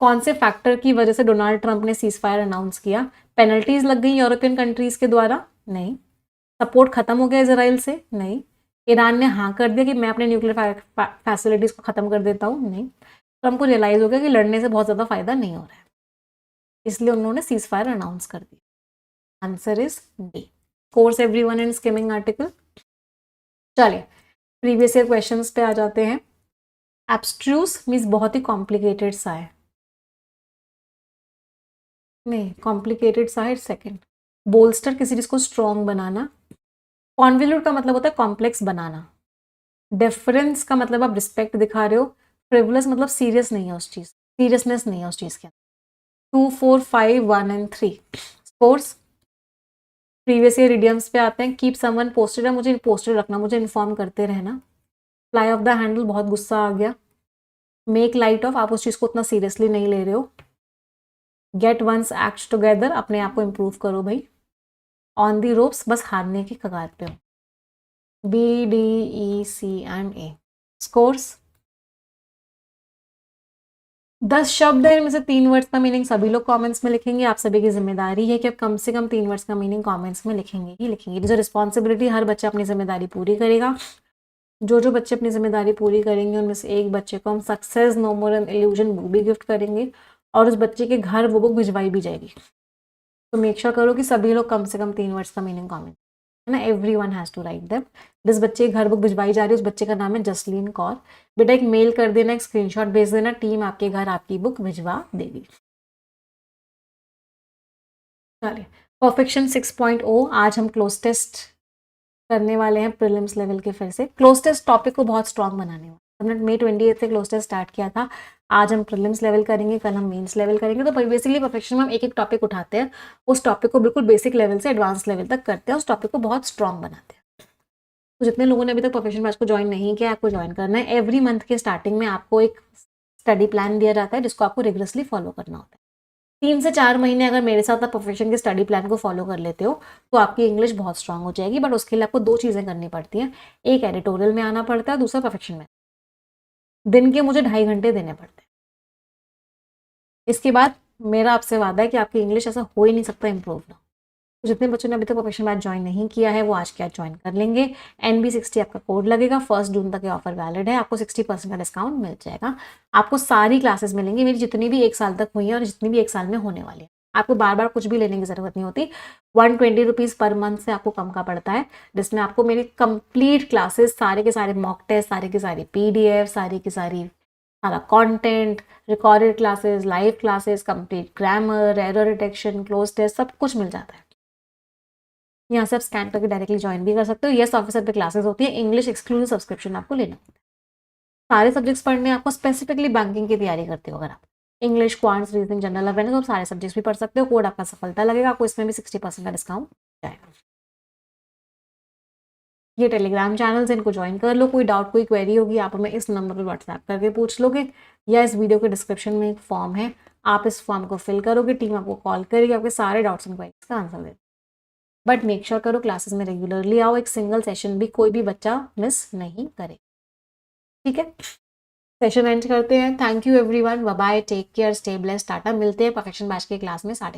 कौन से फैक्टर की वजह से डोनाल्ड ट्रंप ने सीज फायर अनाउंस किया? पेनल्टीज लग गई यूरोपियन कंट्रीज के द्वारा? नहीं। सपोर्ट खत्म हो गया इजराइल से? नहीं। ईरान ने हाँ कर दिया कि मैं अपने न्यूक्लियर फैसिलिटीज को खत्म कर देता हूँ? नहीं। ट्रंप को रियलाइज हो गया कि लड़ने से बहुत ज़्यादा फायदा नहीं हो रहा है, इसलिए उन्होंने सीज फायर अनाउंस कर दिया। Answer is D. Course everyone in skimming article. चलिए प्रीवियस ईयर क्वेश्चंस पे आ जाते हैं। एब्स्ट्रूस मीन्स बहुत ही कॉम्प्लिकेटेड सा है, नहीं कॉम्प्लिकेटेड सा है। सेकेंड, बोल्स्टर किसी चीज़ को स्ट्रॉन्ग बनाना। कॉन्वोल्यूट का मतलब होता है कॉम्प्लेक्स बनाना। डिफरेंस का मतलब आप रिस्पेक्ट दिखा रहे हो। फ्रिवलस मतलब सीरियस नहीं है उस चीज़, सीरियसनेस नहीं है उस चीज़ के अंदर। 2, 4, 5, 1 and 3 scores. Previous year idioms पे आते हैं। कीप समवन पोस्टेड है, मुझे पोस्टेड रखना, मुझे इन्फॉर्म करते रहना। फ्लाई ऑफ द हैंडल, बहुत गुस्सा आ गया। मेक लाइट ऑफ, आप उस चीज़ को उतना सीरियसली नहीं ले रहे हो। गेट वंस एक्ट टुगेदर, अपने आप को इम्प्रूव करो भाई। ऑन दी रोप्स, बस हारने की कगार पे हो। B, D, E, C and A. Scores 10 शब्द है, इनमें से 3 वर्ड्स का मीनिंग सभी लोग कमेंट्स में लिखेंगे। आप सभी की जिम्मेदारी है कि आप कम से कम 3 वर्ड्स का मीनिंग कमेंट्स में लिखेंगे ही लिखेंगे। जो रिस्पॉन्सिबिलिटी, हर बच्चा अपनी जिम्मेदारी पूरी करेगा। जो बच्चे अपनी जिम्मेदारी पूरी करेंगे उनमें से एक बच्चे को हम success no more an illusion book भी गिफ्ट करेंगे और उस बच्चे के घर वो बुक भिजवाई भी जाएगी। तो मेक श्योर करो कि सभी लोग कम से कम 3 वर्ड्स का मीनिंग कमेंट है ना। Everyone has to write them. जिस बच्चे के घर बुक भिजवाई जा रही है उस बच्चे का नाम है जसलीन कौर। बेटा एक मेल कर देना, एक स्क्रीनशॉट भेज देना, टीम आपके घर आपकी बुक भिजवा देगी। चलिए परफेक्शन 6.0 आज हम क्लोज टेस्ट करने वाले हैं प्रीलिम्स लेवल के। फिर से क्लोज टेस्ट टॉपिक को बहुत स्ट्रांग बनाने वाले। हमने मई 28 से क्लोज टेस्ट स्टार्ट किया था, आज हम प्रीलिम्स लेवल करेंगे, कल हम मेंस लेवल करेंगे। तो बेसिकली परफेक्शन में हम एक एक टॉपिक उठाते हैं, उस टॉपिक को बिल्कुल बेसिक लेवल से एडवांस लेवल तक करते हैं, उस टॉपिक को बहुत स्ट्रांग बनाते हैं। तो जितने लोगों ने अभी तक परफेक्शन बैच को ज्वाइन नहीं किया, आपको ज्वाइन करना है। एवरी मंथ के स्टार्टिंग में आपको एक स्टडी प्लान दिया जाता है जिसको आपको रिगरसली फॉलो करना होता है। 3 से 4 महीने अगर मेरे साथ आप प्रोफेशन के स्टडी प्लान को फॉलो कर लेते हो तो आपकी इंग्लिश बहुत स्ट्रांग हो जाएगी। बट उसके लिए आपको 2 चीज़ें करनी पड़ती हैं, एक एडिटोरियल में आना पड़ता है, दूसरा प्रोफेशन में। दिन के मुझे 2.5 घंटे देने पड़ते हैं। इसके बाद मेरा आपसे वादा है कि आपकी इंग्लिश ऐसा हो ही नहीं सकता इम्प्रूव ना। तो जितने बच्चों ने अभी तक प्रोफेशन बैच ज्वाइन नहीं किया है वो आज के आज ज्वाइन कर लेंगे। NB60 आपका कोड लगेगा, 1 जून तक ये ऑफर वैलिड है। आपको 60% का डिस्काउंट मिल जाएगा। आपको सारी क्लासेस मिलेंगी मेरी, जितनी भी 1 साल तक हुई है और जितनी भी 1 साल में होने वाली है। आपको बार बार कुछ भी लेने की जरूरत नहीं होती। 120 रुपीज़ पर मंथ से आपको कम का पड़ता है, जिसमें आपको मेरी कंप्लीट क्लासेस, सारे के सारे मॉक टेस्ट, सारे के सारे PDF, सारी की सारी सारा content, recorded classes, live classes, complete grammar, error detection, cloze test, सब कुछ मिल जाता है। यहाँ से आप स्कैन करके डायरेक्टली ज्वाइन भी कर सकते हो। यस ऑफिसर पे क्लासेस होती है, इंग्लिश एक्सक्लूसिव सब्सक्रिप्शन आपको लेना होता है। सारे सब्जेक्ट्स पढ़ने आपको, स्पेसिफिकली बैंकिंग की तैयारी करते हो अगर आप, English, quants, reasoning, general awareness, आप सारे सब्जेक्ट्स भी पढ़ सकते हो। कोड आपका सफलता लगेगा, आपको इसमें भी 60% का डिस्काउंट जाएगा। ये टेलीग्राम चैनल्स, इनको ज्वाइन कर लो। कोई डाउट, कोई क्वेरी होगी आप हमें इस नंबर पर व्हाट्सएप करके पूछ लोगे, या इस वीडियो के डिस्क्रिप्शन में एक फॉर्म है, आप इस फॉर्म को फिल करोगे, टीम आपको कॉल करेगी, आपके सारे डाउट्स एंड क्वेरीज का आंसर देगी। बट मेक श्योर करो क्लासेस में रेगुलरली आओ, एक सिंगल सेशन भी कोई भी बच्चा मिस नहीं करे। ठीक है, सेशन एंड करते हैं। Thank you everyone, bye bye, take care, stay blessed, tata. मिलते हैं परफेक्शन बैच के क्लास में 8:30